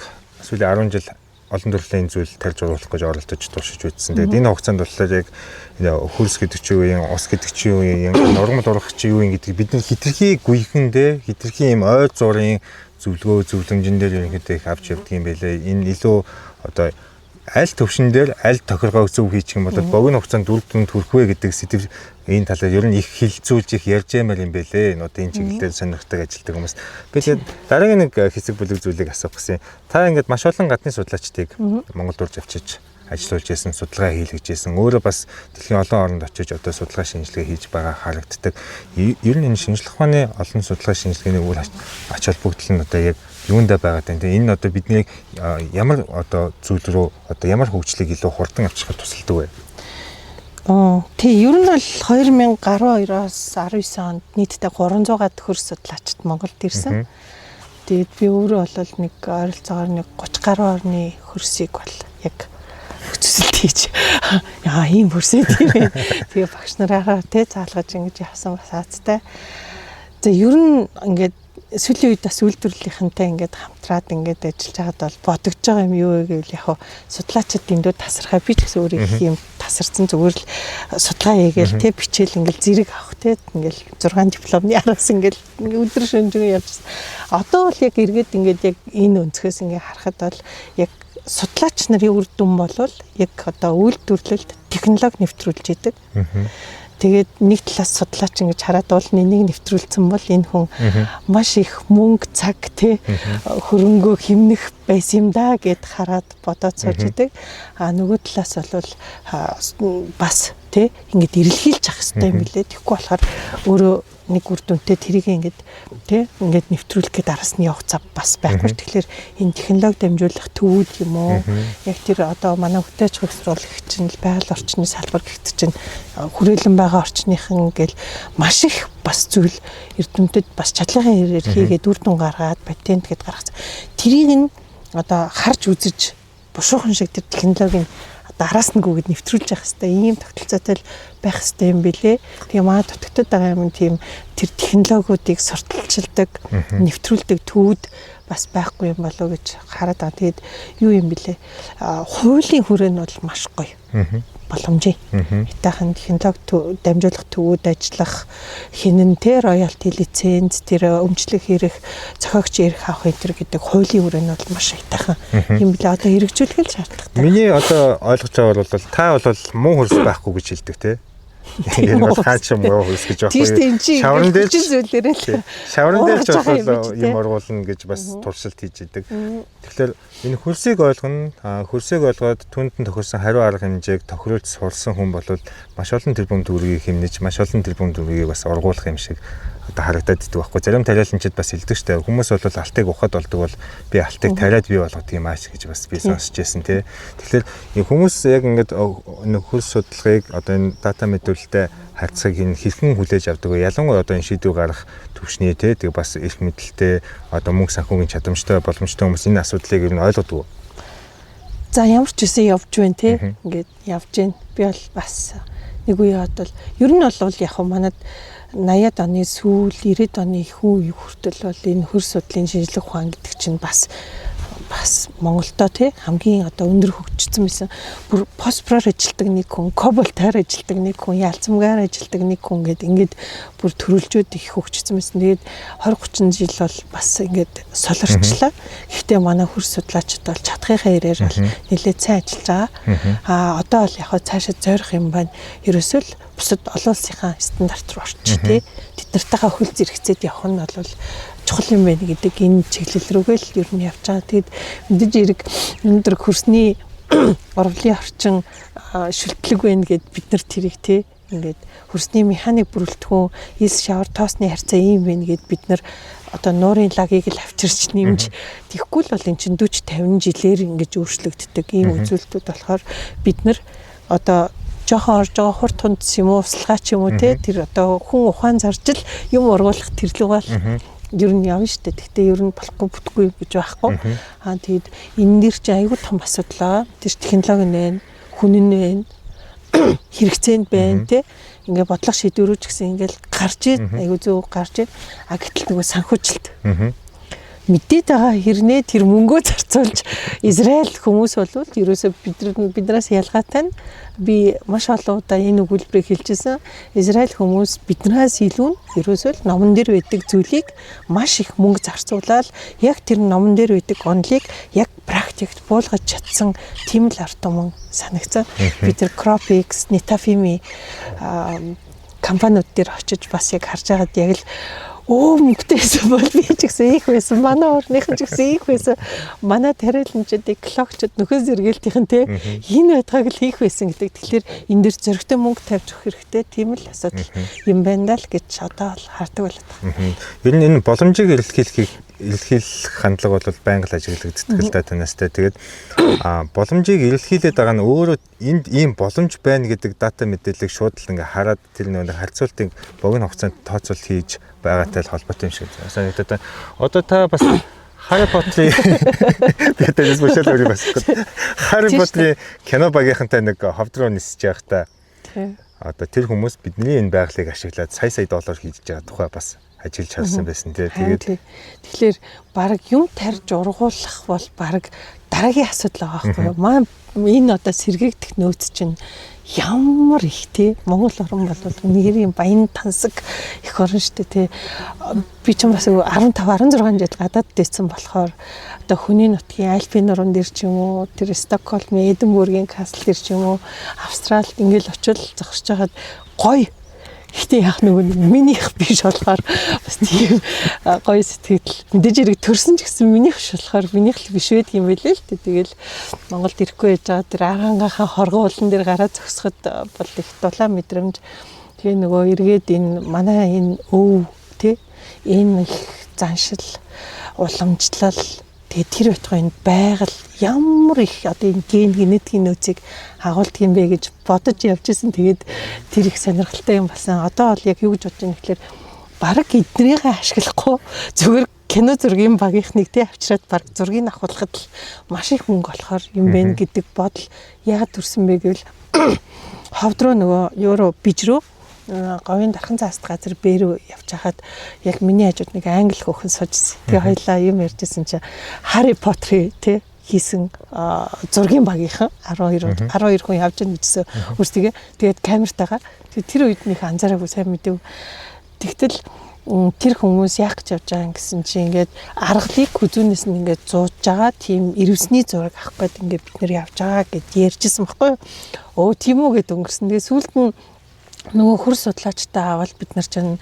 [SPEAKER 2] сүүлийн 10 жил олон төрлийн зүйл тарьж оруулах гэж оролдож туршиж үзсэн. Тэгээд энэ хугацаанд болохоор яг хөрс гэдэг чи юу юм, ус гэдэг чи юу юм, нурмал ургах чи юу юм гэдэг бидний хитрхи гүйхэндээ хитрхи юм ой зургийн зөвлөмжн дээр ерөнхийдөө их авч явдаг юм байлээ. Энэ илүү одоо аль төвшин дээр аль тохиргоог зөв хийчих юм бол богино хугацаанд дүр дүнд хүрэх вэ гэдэг сэдв энэ талаар ер нь их хилцүүлж их ярьж ямаар юм байлээ. Одоо энэ чиглэлээр сонирхдаг ажилтдаг хүмүүс. Би тэгээд дараагийн нэг хэсэг бүлэг зүйлийг асуух гэсэн. Та ингээд маш олон гадны судлаачдыг Монголд урьж авчиж ажиллуулж байсан, судалгаа хийлгэж байсан. Өөрөө бас дэлхийн олон оронд очиж одоо судалгаа шинжилгээ хийж байгаа харагддаг. Ер нь энэ шинжилгээ ухааны олон судалгаа шинжилгээний үйл ач холбогдол нь одоо яг юундаа байгаад байна. Энэ одоо бидний ямар одоо зүйл рүү одоо ямар хөгжлийг илүү хурдан авчрахад тусалдаг вэ?
[SPEAKER 1] Тий, ер нь бол 2012-оос 19 онд нийтдээ 300-аад хөрс судлаачид Монголд ирсэн. Тэгээд би өөрөө бол нэг ойролцоогоор нэг 30 гаруй орны хөрсийг бол яг хөцөлт хийж ийм хөрсөө тийм ээ. Тэгээ багш нараараа тий заалгаж ингэж явсан бас аацтай. За ер нь ингээд сүүлийн үед бас үйлдвэрлэлийнхэнтэй ингээд хамтраад ингээд ажиллаж байгаад бол бодогдож байгаа юм юу вэ гэвэл яг судлаачид дэндүү тасархаа би ч гэсэн өөрөө их юм тасарсан зүгээр л судалгаа хийгээл тий бичээл ингээд зэрэг авах тий ингээд 6 дипломны араас ингээд өдөр шөнөжгөө явчихсан. Одоо бол яг эргээд ингээд яг энэ өнцгөөс ингээд харахад бол яг судлаач нарын үр дүн болвол яг одоо үйлдвэрлэлд технологи нэвтрүүлж идэг. Тэгээд нэг талаас судлаач ингэж хараад бол энийг нэвтрүүлсэн бол энэ хүн маш их мөнгө цаг тий хөрөнгөө хэмнэх байсан юм да гэд хараад бодоод сууж идэг. Нөгөө талаас бол бас тий ингэж эрэлхийлж авах хэрэгтэй юм билээ. Тэгэхгүй болохоор өөрөө нэг үр дүнтэй тэрийг ингэж тий ингэж нэвтрүүлэх гээд араас нь явах зав бас байхгүй. Тэгэхээр энэ технологи дамжуулах төвүүд юм уу? Яг тэр одоо манай хүтээч хөгжүүлэх чинь байгаль орчны салбар гэхдээ чинь хүрээлэн байгаа орчныхан гэл маш их бас зүйл эрдэмтэд бас чадлын хэрээр хийгээд үр дүн гаргаад патент гэд гаргасан. Тэрийг нь одоо харж үзэж бушуухан шиг тэр технологийн араас нь гүгэд нэвтрүүлж явах хэрэгтэй. Ийм тогтолцоотой байх хэрэгтэй юм билэ. Тэгээ маа дутагдаад байгаа юм тийм тэр технологиудыг сурталчилдаг, нэвтрүүлдэг төвүүд бас байхгүй юм болоо гэж хараад байгаа. Тэгээд юу юм бэлээ? Хуулийн хүрээ нь бол маш гоё. Боломжийн. Итахан технологи дамжуулах төвүүд ажиллах хинэн тэр роялти лиценз тэр өмчлөх хэрэг зохиогч эрх авах гэдэг хуулийн хүрээ нь бол маш итахан юм билээ. Одоо хэрэгжүүлэх л шаардлагатай.
[SPEAKER 2] Миний одоо ойлгож байгаа бол та бол муу хөрс байхгүй гэж хэлдэг те. Энэ бол хаач муу хөрс гэж байхгүй. Шавран дээр
[SPEAKER 1] зүйлээрээ
[SPEAKER 2] шавран дээр ч бол юм оргуулна гэж бас туршилт хийж идэг. Тэгэхээр энэ хөрсийг ойлгоно, хөрсийг олгоод түнд нь тохирсон хариу арга хэмжээг тохируулж сурсан хүн бол маш олон тэрбум төгрөгийг хэмнэж, маш олон тэрбум төгрөгийг бас оргуулах юм шиг одоо харагдаад идэг байхгүй. Зарим тариаланчид бас хэлдэг штэ. Хүмүүс бол алтыг ухаад болдог бол би алтыг тариад бий болгох юм ааш гэж бас би сонсч байсан тий. Тэгэхээр хүмүүс яг ингээд хөрс судалгааг одоо энэ дата мэдүүлэлтэд харьцааг энэ хэрхэн хүлээж авдаг вэ? Ялангуяа одоо энэ шийдвэр гаргах төвшний тий. Тэгээ бас эрх мэдэлтэй одоо мөнгө санхүүгийн чадамжтай боломжтой хүмүүс энэ асуудлыг ер нь ойлгодог.
[SPEAKER 1] За ямар ч үсэн явж байна тий. Ингээд явж гин. Би бол бас нэг үе бодвол ер нь бол яг манад 80-ад оны сүүл 90-ад оны их үе хүртэл бол энэ хөрс судлалын шинжлэх ухаан гэдэг чинь бас Монголдоо тий хамгийн одоо өндөр хөгжсөн байсан. Бүр фосфороор ажилтдаг нэг хүн, кобальтаар ажилтдаг нэг хүн, ялцамгаар ажилтдаг нэг хүн ингээд бүр төрөлжөөд их хөгжсөн байсан. Тэгээд 20-30 жил бол бас ингээд солирчлаа. Гэхдээ манай хөрс судлаачид бол чадхынхаа ирээр бол нэлээд сайн ажиллаж байгаа. Одоо бол яг цаашаа зорих юм байна. Ерөөсөө л бусад олон улсынхаа стандарт руу орчих тий. Тэднэртэйгээ хөл зэрэгцээд явах нь бол чухал юм байна гэдэг энэ чиглэл рүүгээ л ер нь явж байгаа. Тэгэд мэдээж эрг өндөр хөрсний урвалын орчин шүлтлэг байна гэд бид нар тэрийг те ингээд хөрсний механик бүрэлдэхүүн ис шавар тоосны харьцаа ийм байна гэд бид нар одоо нуурын лагийг л авчирч нэмж тэгэхгүй л бол эн чинь 40-50 жилээр ингэж өөрчлөгддөг ийм үзүүлэлтүүд болохоор бид нар одоо жоохон орж байгаа хурд тундс юм уу услгаа ч юм уу те тэр одоо хүн ухаан зарж л юм ургуулах тэрлэг бол ер нь явна шүү дээ. Гэхдээ ер нь болохгүй бүтгүй гэж байхгүй. Тэгээд энэ нэр чи аюул том асуудал. Тэр технологи нэ, хүн нэ, хэрэгцээнд байна те. Ингээ бодлого шийдвэрүүч гэсэн ингээл гарч ийн аюул зөв гарч ийн. Гэтэл нөгөө санхүүжилт. Мэдээд байгаа хэрнээ тэр мөнгөө зарцуулж Израиль хүмүүс болвол ерөөсөө биднээс ялгаатай нь би маш олон удаа энэ өгүүлбэрийг хэлжсэн. Израиль хүмүүс биднээс илүү ерөөсөө л номон дээр байдаг зүйлийг маш их мөнгө зарцуулаад яг тэр номон дээр байдаг онолыг яг практикт буулгаж чадсан тийм л арт түмэн санагцсан. Би тэр Cropix, Netafimi компаниуд дээр очиж бас яг харж байгаад яг л мөнгөтэйсэн бол би ч гэсэн их байсан. Манай орныхан ч гэсэн их байсан. Манай тариаланчид, экологчид нөхөн сэргээлтийн те энэ байтгааг л хийх байсан гэдэг. Тэгэхээр энэ дэр зөрөгтэй мөнгө тавьж өгөх хэрэгтэй. Тийм л асуудал юм байна л гэж одоо л хардаг болоод байна.
[SPEAKER 2] Ер нь энэ боломжийг илэрхийлэх хандлага бол байнга л ажиглагддаг л да танастай. Тэгээд боломжийг илэрхийлээд байгаа нь өөрөө энд ийм боломж байна гэдэг дата мэдээллийг шууд л ингээ хараад тэр нэг харьцуултыг богино хугацаанд тооцоолт хийж байгаатай л холбоотой юм шиг санагдаад байна. Одоо та бас Harry Potter-ийн бидээс бушаал өрөө бас Harry Potter-ийн кино багийнхантай нэг ховдроо нисэж явахдаа одоо тэр хүмүүс бидний энэ байгалыг ашиглаад сая доллар хийж байгаа тухай бас ажиллаж харсан байсан тий.
[SPEAKER 1] Тэгэхээр баг юм тарж ургуулах бол баг дараагийн асуудал байгаа байхгүй юу? Маа энэ одоо сэргээгдэх нөөц чинь ямар их тий Монгол орн бол нэрийн баян тансаг их орн шүү дээ тий. Би ч бас 15-16 жил гадаад дэсэн болохоор одоо хүний нутгийн Альпийн нуруунд дэр ч юм уу тэр Стокгольм, Эдинбургийн касл дэр ч юм уу Австралид ингээл очил зогсож байгаад гоё. Гэтэ яг нөгөө минийх биш болохоор бас тийм гоё сэтгэл мэдээж хэрэг төрсөн ч гэсэн минийх биш болохоор минийх л биш байдаг юм байлээ л дээ. Тэгэл Монголд ирэхгүй байж байгаа тэр агаангийнхаа хоргон уулан дээр гараа зогсоход бол их дулаан мэдрэмж. Тэгээ нөгөө эргээд энэ манай энэ тий энэ их заншил уламжлал тэгээ тэр байтугай энэ байгаль ямар их одоо энэ ген генетикийн нөөцийг агуулдаг юм бэ гэж бодож явж исэн. Тэгээд тэр их сонирхолтой юм болсон. Одоо бол яг юу гэж бодож байна гэхээр баг эднэрийгээ ашиглахгүй зүгээр кино зургийн багийнхныг тий авчираад баг зургийг авахлахад л маш их мөнгө олохоор юм бэ гэдэг бодол яагаад төрсөн бэ гэвэл ховд руу нөгөө Евро биж рүү говийн дархан цааст газар бэрүү явж хахад яг миний хажууд нэг англи хөхөн суужсэн. Тэгээ хоёлаа юм ярьжсэн чи Harry Potter тий хийсэн зургийн багийнхан 12 хүн явж байгаа гэсэн үрсгээ тэгээд камертайгаа тэр үед нэг анзаараагүй сайн мэдээв. Тэгтэл тэр хүмүүс яах гэж явж байгаа гэсэн чи ингээд аргалыг хүзүүнээс нь ингээд зууж байгаа тийм ирвсний зураг авах гээд ингээд бид нэр явж байгаа гэд ярьжсэн баггүй. Оо тийм үү гэд өнгөрсөн. Тэгээ сүүлд нь нөгөө хөр судлаачтай аваад бид нар чинь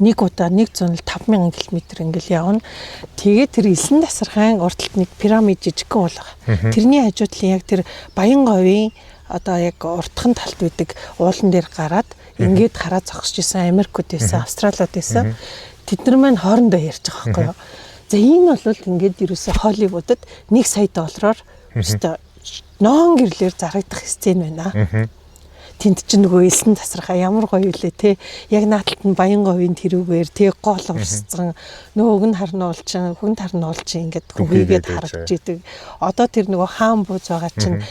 [SPEAKER 1] нэг удаа 105,000 км ингээл явна. Тэгээд тэр элсэн тасархайн урталт нэг пирамид жижигхэн болгоо. Тэрний хажуудлын яг тэр Баянговийн одоо яг уртхан талд үүдэг уулан дээр гараад ингээд хараа зогсож исэн Америкууд байсан, Австралиуд байсан. Тэд нар маань хоорондоо ярьж байгаа байхгүй юу. За энэ бол ингээд ерөөсө Холливуудад $1 сая өстой ноон гэрлэр зарагдах сцен байна. Тэнд чинь нөгөө элсэн тасархаа ямар гоё үлээ те. Яг нааталт нь Баянговийн тэрүүгээр те гол урсцсан нөгөө хүн тарнуулчин ингээд хүгээгээд харагдж идэг. Одоо тэр нөгөө хаан бууз байгаа чинь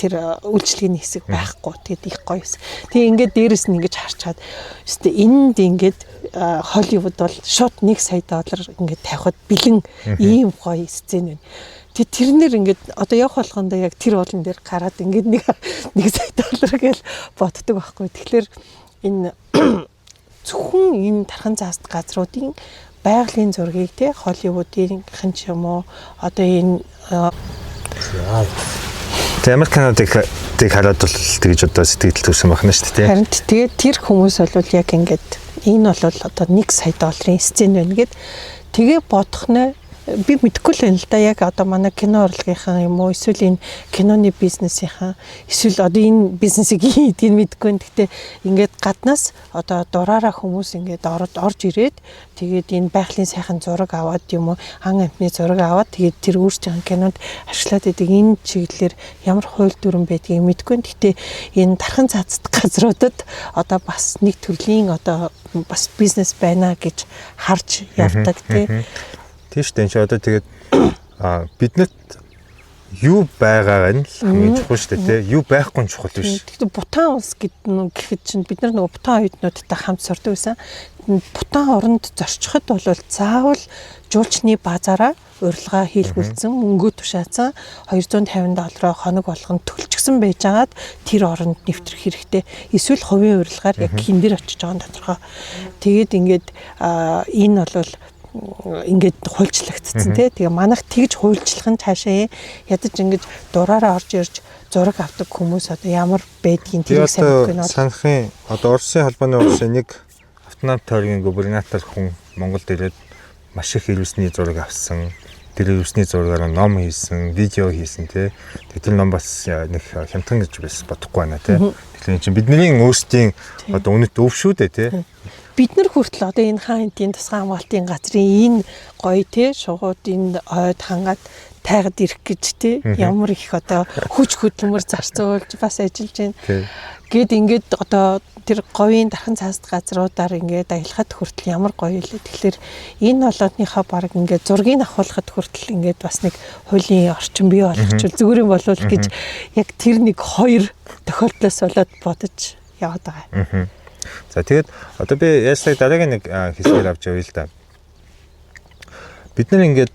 [SPEAKER 1] тэр үйлчлэгийн хэсэг байхгүй. Тэгээд их гоё юмс. Тэгээ ингээд дээрэс нь ингээд харчаад өстэй энд ингээд Холливуд бол шууд $1 сая ингээд тавихад бэлэн ийм гоё сцен байна. Тэрнэр ингээд одоо явах болгондоо яг тэр уулан дээр гараад ингээд $1 сая гэж боддог байхгүй. Тэгэхээр энэ зөвхөн энэ тархан цааст газруудын байгалийн зургийг те Холливуудын ч юм уу одоо энэ
[SPEAKER 2] Америк Канадыг хараад бол тэгж одоо сэтгэл төрсэн байна шүү дээ.
[SPEAKER 1] Харин тэгээд тэр хүмүүс бол яг ингээд энэ бол одоо $1 сая сцен байна гэд тэгээ бодох нь би мэдэхгүй л байна л да. Яг одоо манай кино урлагийнхан юм уу эсвэл энэ киноны бизнесийнхан эсвэл одоо энэ бизнесийг хийдгийг мэдэхгүй. Гэхдээ ингээд гаднаас одоо дураараа хүмүүс ингээд орж ирээд тэгээд энэ байгалийн сайхан зураг аваад юм уу ан амтны зураг аваад тэгээд тэр өөрсдийн кинонд ашиглаад идэг энэ чиглэлээр ямар хууль дүрэн байдгийг мэдэхгүй. Гэхдээ энэ дархан цаацд газруудад одоо бас нэг төрлийн одоо бас бизнес байна гэж харж явдаг тий.
[SPEAKER 2] Тийш дээ чи одоо тэгээд биднэрт юу байгаа нь хамгийн чухал шүү дээ тий. Юу байхгүй нь чухал биш.
[SPEAKER 1] Тэгэхээр Бутан улс гэхэд чинь бид нар нөгөө Бутан оюутнуудтай хамт сурдаг байсан. Бутан оронд зорчиход бол заавал жуулчны базаараа урилга хийлгүүлсэн, мөнгө тушаацсан $250 хоног болгон төлчихсөн байжгаад тэр оронд нэвтрэх хэрэгтэй. Эсвэл хувийн урилгаар яг хин дээр очиж байгаа нь тодорхой. Тэгээд ингээд энэ бол ингээд хуульчлагдсан тий. Тэгээ манайх тэгж хуульчлах нь цаашаа ядаж ингэж дураараа орж ирж зураг авдаг хүмүүс одоо ямар байдгийг тэрийг сайн мэдгүй нь
[SPEAKER 2] санахын одоо Оросын холбооны улсын нэг автономи тойргийн губернатор хүн Монголд ирээд маш их ирвэсний зураг авсан. Тэр ирвэсний зургаар ном хийсэн, видео хийсэн тий. Тэр ном бас нэг хямдхан гэж бас бодохгүй байна тий. Тэгэхээр чинь бидний өөрсдийн одоо үнэт өв шүү дээ тий.
[SPEAKER 1] Бид нар хүртэл одоо энэ хаан эдийн тусгай хамгаалтын газрын энэ гоё те шугууд энэ ойд хангаад тайгад ирэх гэж те ямар их одоо хүч хөдөлмөр зарцуулж бас ажиллаж байна. Гэт ингээд одоо тэр говийн дархан цааст газруудаар ингээд аялахад хүртэл ямар гоё илээ. Тэгэхээр энэ болоодныхаа баг ингээд зургийг авахлахад хүртэл ингээд бас нэг хуулийн орчин бий болгочвол зүгээр юм болов гэж яг тэр нэг хоёр тохиолдлоос болоод бодож яваад байгаа.
[SPEAKER 2] За тэгээд одоо би яаслаг дараагийн нэг хэсгээр авч явъя л да. Бид нар ингээд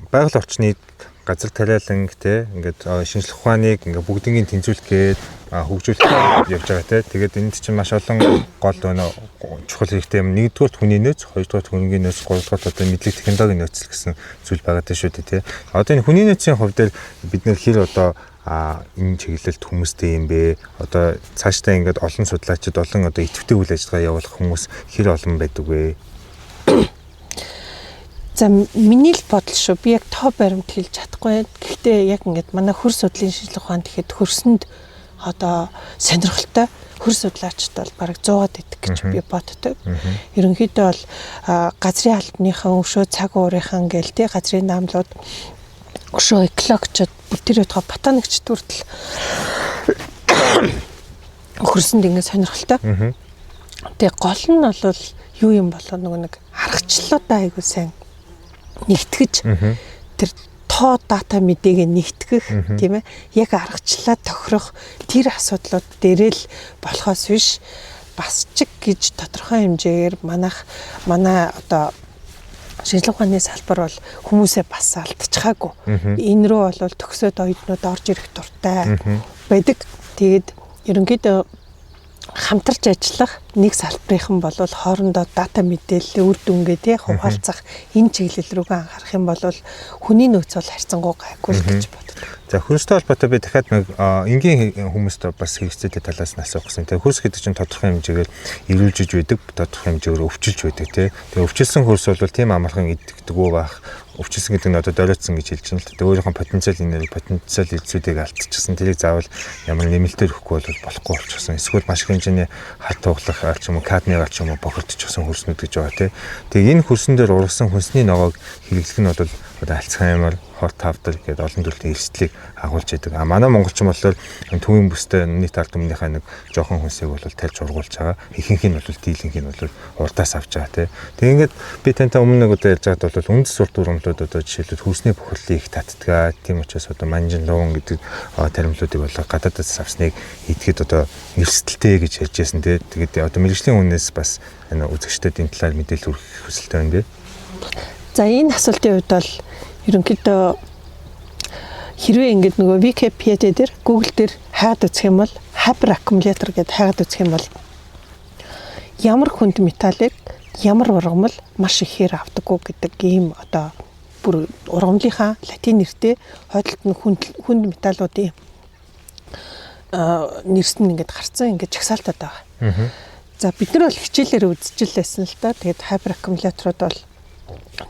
[SPEAKER 2] байгаль орчныг газар тариалан те ингээд шинжлэх ухааныг ингээд бүгднийг тэнцвүүлэх гээд хөгжүүлэх явж байгаа те. Тэгээд энд чинь маш олон гол чухал хэрэгтэй юм. Нэгдүгээр хүний нөөц, хоёрдугаар хөрөнгөний нөөц, гуравдугаар одоо мэдлэг технологийн нөөц гэсэн зүйл байгаа даа шүү дээ те. Одоо энэ хүний нөөцийн хувьд бид нэр хэр одоо энэ чиглэлд хүмүүстэй юм бэ? Одоо цаашдаа ингээд олон судлаачид олон одоо идэвхтэй үйл ажиллагаа явуулах хүмүүс хэр олон байдаг вэ?
[SPEAKER 1] За миний л бодол шүү. Би яг тоо баримт хэлж чадахгүй. Гэхдээ яг ингээд манай хөр судлалын шинжилгээ ухаанд тэгэхэд хөрсөнд одоо сонирхолтой хөр судлаачд бол бараг 100-аад идэг гэж би боддог. Ерөнхийдөө бол газрын албаныхан өшөө цаг уурынхан гээл тий газрын наамлууд өшөө экологчд тэр өдгөө ботаникчд хүртэл хөрсөнд ингээд сонирхолтой. Тэгээ гол нь бол юу юм болоо нөгөө нэг харгачлалуудаа айгуу сайн нэгтгэж тэр тоо дата мэдээг нэгтгэх тийм ээ яг аргачлалаа тохирох тэр асуудлууд дээрээ л болохоос биш бас ч гэж тодорхой хэмжээгээр манай одоо шинжилгээ ухааны салбар бол хүмүүсээ бас алдчихаагүй. Энэ рүү бол төгсөөд оюутнууд орж ирэх дуртай байдаг. Тэгээд ерөнхийдөө хамтарч ажиллах нэг салбарынхан бол хоорондоо дата мэдээлэл үр дүнгээ тий хуваалцах энэ чиглэл рүүгээ анхаарах юм бол хүний нөөц бол харьцангуй гайгүй л гэж боддог.
[SPEAKER 2] За хөрстэй холбоотой би дахиад нэг энгийн хүмүүст бас хэрэгцээтэй талаас нь асуух гэсэн. Тэгээ хөрс гэдэг чинь тодорхой хэмжээгээр эрүүлжиж байдаг, тодорхой хэмжээгээр өвчилж байдаг тий. Тэгээ өвчилсэн хөрс бол тийм амархан идэгдэггүй байх. Өвчилсэн гэдэг нь одоо доройтсон гэж хэлж байна л да. Өөрийнхөө потенциал эзүүдийг алдчихсан. Тэрийг заавал ямар нэмэлтээр өгөхгүй бол болохгүй болчихсон. Эсвэл маш их хэмжээний хат туглах ч юм уу, кадмиг ч юм уу бохирдчихсан хөрснүүд гэж байгаа тий. Тэгээ энэ хөрсөн дээр ургасан хүнсний ногоог хэрэглэх нь бол одоо Альцгеймер, хорт тавдар гэдэг олон төрлийн эрсдлийг агуулж идэг. Манай монголчин болохоор төвийн бүстэй нийт ард түмнийхээ нэг жоохон хүнсийг бол тарьж ургуулж байгаа. Ихэнх нь бол дийлэнх нь бол урдаас авч байгаа тий. Тэгээ ингээд би тантай өмнө нэг удаа ярьж байгаад бол үндэс сурд дурамлууд одоо жишээлбэл хөрсний бохирлыг их татдгаа. Тийм учраас одоо манжин луун гэдэг таримлуудыг бол гадаадаас авсныг идэхэд одоо эрсдэлтэй гэж ярьж байсан тий. Тэгээд одоо мэргэжлийн үнээс бас үзэгчдэд энэ талаар мэдээлэл хүргэх хүсэлтэй байна дээ.
[SPEAKER 1] За энэ асуултын хувьд бол ерөнхийдөө хэрвээ ингээд нөгөө Википедиа дээр Google дээр хайгаад үзэх юм бол hyper accumulator гэдээ хайгаад үзэх юм бол ямар хүнд металлыг ямар ургамал маш ихээр авдаггүй гэдэг ийм одоо бүр ургамлынхаа латин нэртэй хойдолд нь хүнд металлуудын нэрс нь ингээд гарцсан ингээд чагсаалтаад байгаа. За бид нар бол хичээлээр үзчихлээсэн л да. Тэгээд hyper accumulator-ууд бол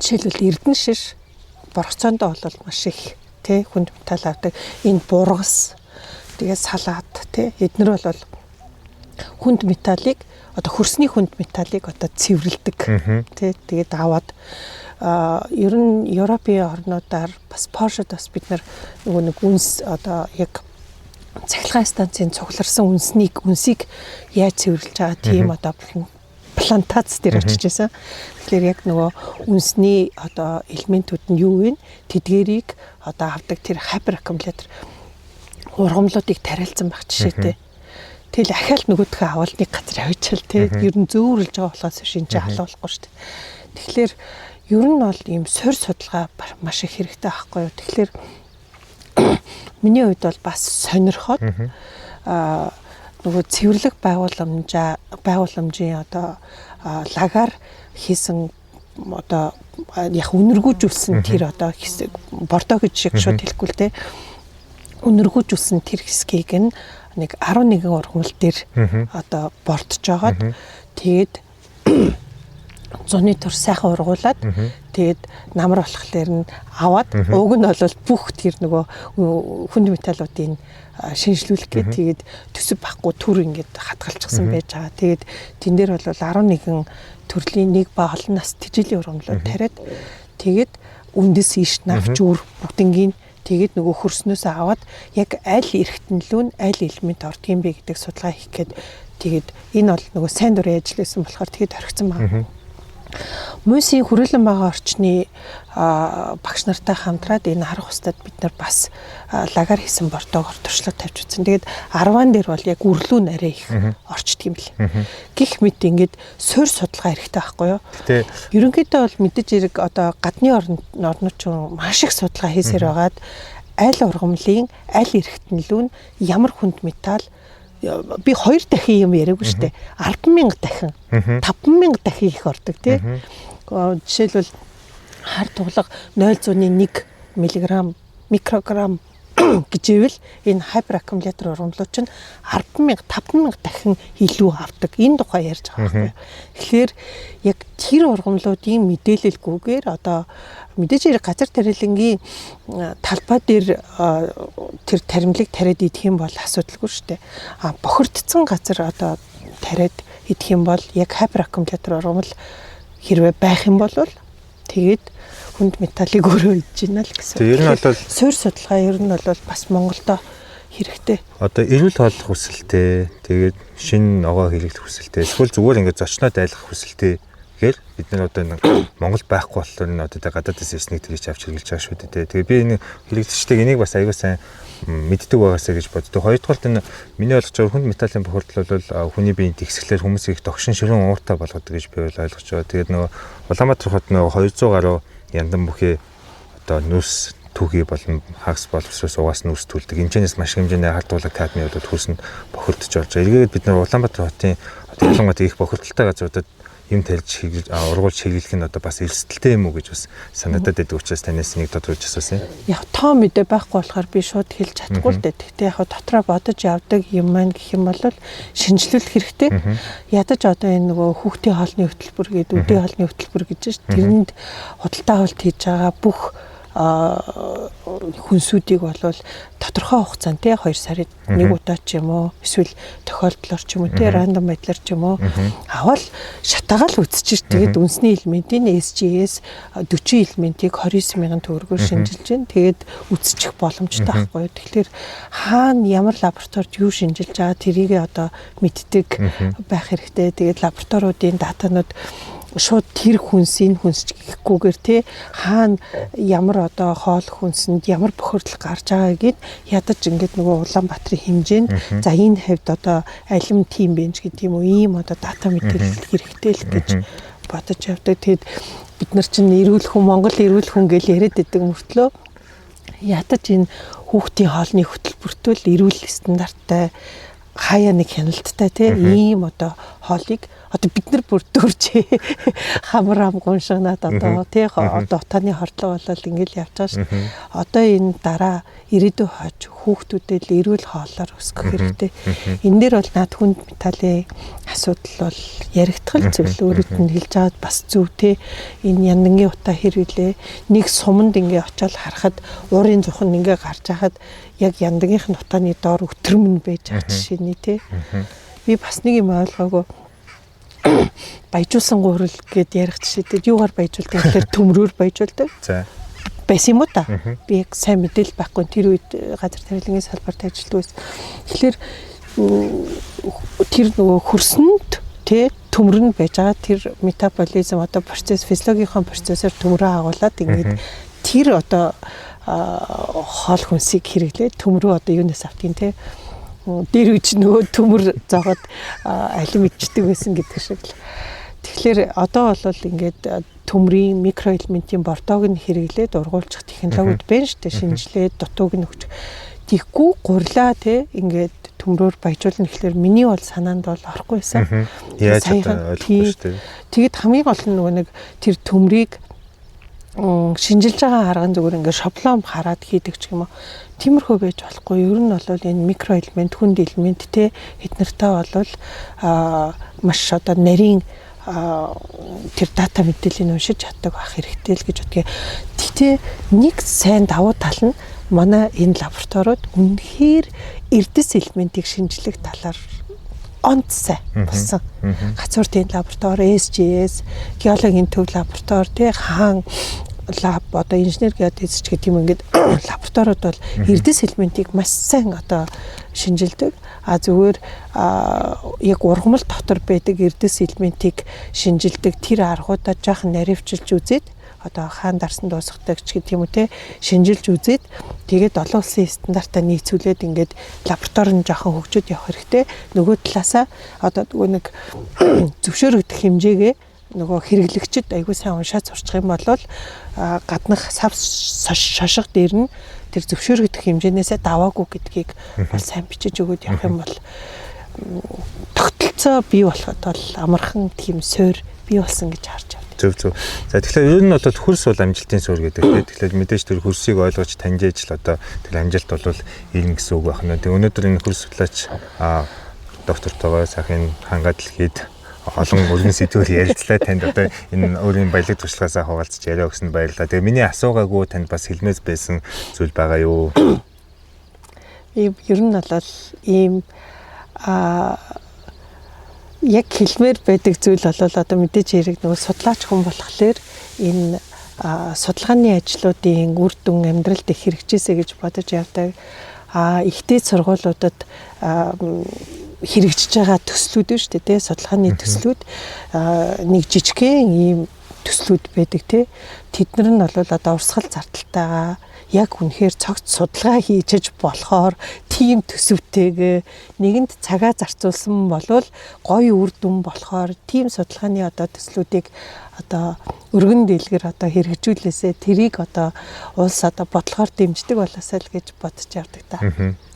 [SPEAKER 1] жишээлбэл эрдэнэ шиш борцоондоо бол маш их тий хүнд металл авдаг. Энэ бургас тэгээ салаад тий эднэр бол хүнд металлыг одоо хөрсний хүнд металлыг одоо цэвэрлэдэг тий тэгээд аваад ер нь Европын орнуудаар бас Польшид бас бид нар нэг үнс одоо яг цахилгаан станцын цугларсан үнсийг яаж цэвэрлж байгаа тийм одоо плантац дээр очиж байсан. Тэгэхээр яг нөгөө үнсний одоо элементүүд нь юу вэ? Тэдгэрийг одоо авдаг тэр hyper accumulator ургамлуудыг тариалсан байх жишээтэй. Тэгэл ахаал нөгөөдхөө авалныг газар авчил те ер нь зөөвөрлж байгаа болохоос шинжээ халуулахгүй шүү дээ. Тэгэхээр ер нь бол ийм суур судалгаа маш их хэрэгтэй байхгүй юу? Тэгэхээр миний хувьд бол бас сонирхоод нөгөө цэвэрлэг байгууламжийн одоо лагаар хийсэн одоо яг үнэргүүжүүлсэн тэр одоо хэсэг бордоо гэж шиг шууд хэлэхгүй л те үнэргүүжүүлсэн тэр хэсгийг нь нэг 11 ургамал дээр одоо бордож жагаад тэгээд зуны тур сайхан ургуулад тэгээд намар болохлээр нь аваад уг нь бол бүх тэр нөгөө хүнд металлуудын шинжлүүлэх гээд тэгээд төсөв байхгүй түр ингээд хатгалчихсан байж байгаа. Тэгээд тэн дээр бол 11 төрлийн нэг ба олон нас тэжээлийн ургамлууд тариад тэгээд үндэс ийш навч үр бүгднгийн тэгээд нөгөө хөрснөөсөө аваад яг аль эргэтнэлүүн аль элемент ордог юм бэ гэдэг судалгаа хийх гээд тэгээд энэ бол нөгөө сайн дурын ажилласан болохоор тэгээд орхисон байна. Мөсийн хүрээлэн байгаа орчны багш нартай хамтраад энэ арга устдад бид нар бас лагаар хийсэн бордоогоор туршлага тавьж үзсэн. Тэгээд 10-ан дээр бол яг үрлүү нарийн их орчдөг юм бэл. Гэх мэт ингээд суур судалгаа хэрэгтэй байхгүй юу? Ерөнхийдөө бол мэдээж хэрэг одоо гадны орнууд ч маш их судалгаа хийсээр байгаад аль ургамлын аль эргэтнэлүүн ямар хүнд металл би 2 дахин юм яриаггүй шүү дээ. 10,000 дахин 5,000 дахин их ордог тий. Жишээлбэл хар туглаг 0.1 мг микрограмм гэж ивэл энэ hyper accumulator ургамлууд чинь 10,000 5,000 дахин илүү авдаг. Энэ тухай ярьж байгаа байхгүй. Тэгэхээр яг тэр ургамлуудын мэдээлэлгүйгээр одоо мэдээж хэрэг газар тариалангийн талбай дээр тэр таримлыг тариад идэх юм бол асуудалгүй шүү дээ. Бохирдсон газар одоо тариад идэх юм бол яг hyper accumulator ургамал хэрвээ байх юм бол тэгээд хүнд металлыг өөрөө идэж байна л гэсэн.
[SPEAKER 2] Ер нь бол
[SPEAKER 1] суур судалгаа ер нь бол бас Монголдо хэрэгтэй.
[SPEAKER 2] Одоо эрүүл хооллох хүсэлтэй, тэгээд шинэ ногоо хэрэглэх хүсэлтэй, эсвэл зүгээр ингээд зочноо дайлах хүсэлтэй Гэр бид нар одоо Монгол байхгүй болохоор энэ одоо гадаадаас ирснийг тэрийг авч хэрэглэж байгаа шүү дээ. Тэгээ би энэ хэрэглэгчтэй энийг бас аягүй сайн мэддэг байгаасаа гэж боддог. Хоёрдугаарт энэ миний ойлгож байгаа хүнд металлын бохирдол бол хүний биеийн тэгсгэлээр хүмүүсийг догшин ширүүн ууртай болгодог гэж би ойлгож байгаа. Тэгээд нөгөө Улаанбаатар хот нөгөө 200 гаруй яндан бүхий одоо нүс түүхий болон хагас боловсроос угаас нүс түлдэг. Хэмжээнээс маш хэмжээний хардуулаг кадмийн удаад хөрсөнд бохирдож болж байгаа. Эргээд бид нар Улаанбаатар хотын ялангуяа их бохирдолтой газруудад юм тарьж ургуулж хэрэглэх нь одоо бас эрсдэлтэй юм уу гэж бас санагдаад байдаг учраас танаас нэг тодруулж асуусан.
[SPEAKER 1] Яг тоо мэдээ байхгүй болохоор би шууд хэлж чадахгүй л дээ. Гэхдээ яг дотроо бодож явдаг юм маань гэх юм бол шинжилүүлэх хэрэгтэй. Ядаж одоо энэ нөгөө хүүхдийн хоолны хөтөлбөр гэдэг үдийн хоолны хөтөлбөр гэж байна шүү. Тэрэнд худалдаа авалт хийж байгаа бүх хүнсүүдийг болвол тодорхой хугацаанд 2 сард нэг удаа ч юм уу эсвэл тохиолдлоор ч юм уу рандом байдлаар ч юм уу авал шатаагаал үзчих. Тэгээд үндэсний элементийн SGS 40 элементийг 29,000 төгрөгөөр шинжилж байна. Тэгээд үзчих боломжтой байхгүй. Тэгэхээр хаана ямар лабораторид юу шинжилж байгаа тэрийг одоо мэддэг байх хэрэгтэй. Тэгээд лабораториудын датанууд шууд тэр хүнсийг хүнсч гэхгүйгээр те хаана ямар одоо хоол хүнсэнд ямар бохирдол гарч байгааг ядаж ингээд нөгөө Улаанбаатарын хэмжээнд за энэ хавьд одоо алим тим бэнж гэдэг юм уу ийм одоо дата мэдээлэл хэрэгтэй л гэж бодож явдаг. Тэгэд бид нар чинь эрүүл хүн Монгол эрүүл хүн гэж яриад байдаг мөртлөө ядаж энэ хүүхдийн хоолны хөтөлбөртөө л эрүүл стандарттай хаяа нэг хяналттай те ийм одоо хоолыг одоо бид нар бүр дөрж хамар амгууншанаад одоо тий одоо утааны хордлого болол ингээл явж байгаа шүү. Одоо энэ дараа ирээдүйн хойч хүүхдүүдэд л эрүүл хоолоор өсгөх хэрэгтэй. Энэ дээр бол над хүнд металлын асуудал бол яригдах зүйл өөрөд нь хэлж аваад бас зөв тий энэ яндангийн утаа хэрэглээ. Нэг суманд ингээ очиод харахад уурын зүхэн ингээ гарч хахад яг яндагийнх нь утааны доор өтрөмн байж байгаа жишээний тий. Би бас нэг юм ойлгоогүй. Баяжуулсан гурил гэд ярих жишээтэй юугаар баяжуулдаг гэхээр төмрөөр баяжуулдаг. За. Байсан юм уу та? Би яг сайн мэдээлэл байхгүй тэр үед газар тариалангийн салбарт ажилладаг байсан. Тэгэхээр тэр нөгөө хөрсөнд тий төмөр нь байж байгаа тэр метаболизм одоо процесс физиологийн процессор төмрөө агуулад ингээд тэр одоо хоол хүнсийг хэрэглээд төмрөө одоо юунаас автیں۔ Тий дээр үуч нөгөө төмөр зоогод алим идчихдэг байсан гэдэг шиг л. Тэгэхээр одоо бол ингээд төмрийн микроэлементийн бордоог нь хэрэглээд ургуулчих технологиуд байна шүү дээ. Шинжилээд дутууг нь өгч. Тэггүй гурлаа те ингээд төмрөөр баяжуулна гэхэлэр миний бол санаанд бол орохгүй байсан.
[SPEAKER 2] Яаж ойлгохгүй шүү дээ.
[SPEAKER 1] Тэгэд хамгийн гол нь нөгөө нэг тэр төмрийг шинжилж байгаа арган зүгээр ингээд шаблон хараад хийдэг ч юм уу. Тиймэрхүү байж болохгүй. Ер нь бол энэ микроэлемент, хүнд элемент те эднэртэй бол маш одоо нарийн тэр дата мэдээллийг уншиж чаддаг байх хэрэгтэй л гэж бодгийг. Гэхдээ нэг сайн давуу тал нь манай энэ лабораториуд үнэхээр эрдэс элементийг шинжлэх талаар онцгой болсон. Гацууртын лаборатори, SGS, геологийн төв лаборатори, тий хаан лаб одоо инженер геодезч гэдэг юм ингээд лабораториуд бол эрдэс элементийг маш сайн одоо шинжилдэг. Зүгээр яг ургамал дотор байдаг эрдэс элементийг шинжилдэг тэр аргуудаа жаахан наривчилж үзээд одоо хаан дарсан дуусгадаг ч гэдэг юм уу те шинжилж үзээд тэгээд олон улсын стандартаа нийцүүлээд ингээд лабораторийн жаахан хөгжөөд явах хэрэгтэй. Нөгөө талаасаа одоо нэг зөвшөөрөгдөх хэмжээгээ нөгөө хэрэглэгчд аягүй сайн уншаад сурчих юм бол гаднах сав шошго дээр нь тэр зөвшөөрөгдөх хэмжээнээсээ даваагүй гэдгийг бол сайн бичиж өгөөд явах юм бол тогтолцоо бий болоход бол амархан тийм суур бий болсон гэж харж байна.
[SPEAKER 2] Зөв. За тэгэхээр ер нь бол хөрс бол амжилтын суурь гэдэг. Тэгэхээр мэдээж тэр хөрсийг ойлгож таньжээж л одоо тэр амжилт бол ирнэ гэсэн үг байна. Тэгээ өнөөдөр энэ хөрс судлаач доктортойгоо сайхан хангаад л хэд олон өргөн сэдвээр ярилцлаа. Танд одоо энэ өөрийн баялаг туршлагаасаа хуваалцаж яриа өгсөнд баярлалаа. Тэгээ миний асуугаагүй танд бас хэлмээс байсан зүйл байгаа юу?
[SPEAKER 1] Ер нь бол ийм яг хэлмээр байдаг зүйл бол одоо мэдээж хэрэг нөгөө судлаач хүн болохоор энэ судалгааны ажлуудын үр дүн амьдралд их хэрэгжээсэ гэж бодож явдаг. Ихтэй сургуулиудад хэрэгжиж байгаа төслүүд нь шүү дээ, судалгааны төслүүд нэг жижигхэн ийм төслүүд байдаг тий. Тэднэр нь бол одоо урсгал зардалтайгаа яг үнэхээр цогц судалгаа хийж болохоор тийм төсөвтэйг нэгэнд цагаа зарцуулсан болвол гоё үр дүн болохоор тийм судалгааны одоо төслүүдийг одоо өргөн дэлгэр одоо хэрэгжүүлээсээ тэрийг одоо улс одоо бодлохоор дэмждэг болоосай л гэж бодож явдаг та.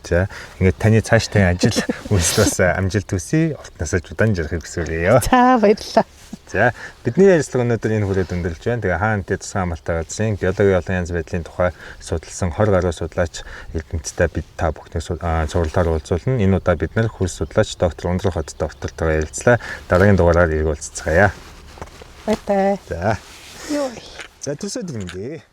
[SPEAKER 2] За ингээд таны цааштай ажил үйлс бас амжилт хүсье. Уртнасаа удаан жарахыг хүсвэ요.
[SPEAKER 1] За баярлалаа.
[SPEAKER 2] За бидний ажил өнөөдөр энэ хүрээд өндөрлж байна. Тэгээ хаант цэцэн хамгаалалтаа газрын геологийн олон янз байдлын тухай судалсан 20 гаруй судлаач эрдэмтдтэй бид та бүхнийг сургалтаар уулзуулна. Энэ удаа бид нэр хөл судлаач доктор Ундрах хот доктортойгоо ярилцлаа. Дараагийн дугаараар ирүүлцгаая.
[SPEAKER 1] Баярлалаа.
[SPEAKER 2] За.
[SPEAKER 1] Йоо.
[SPEAKER 2] За төсөөд гинэ.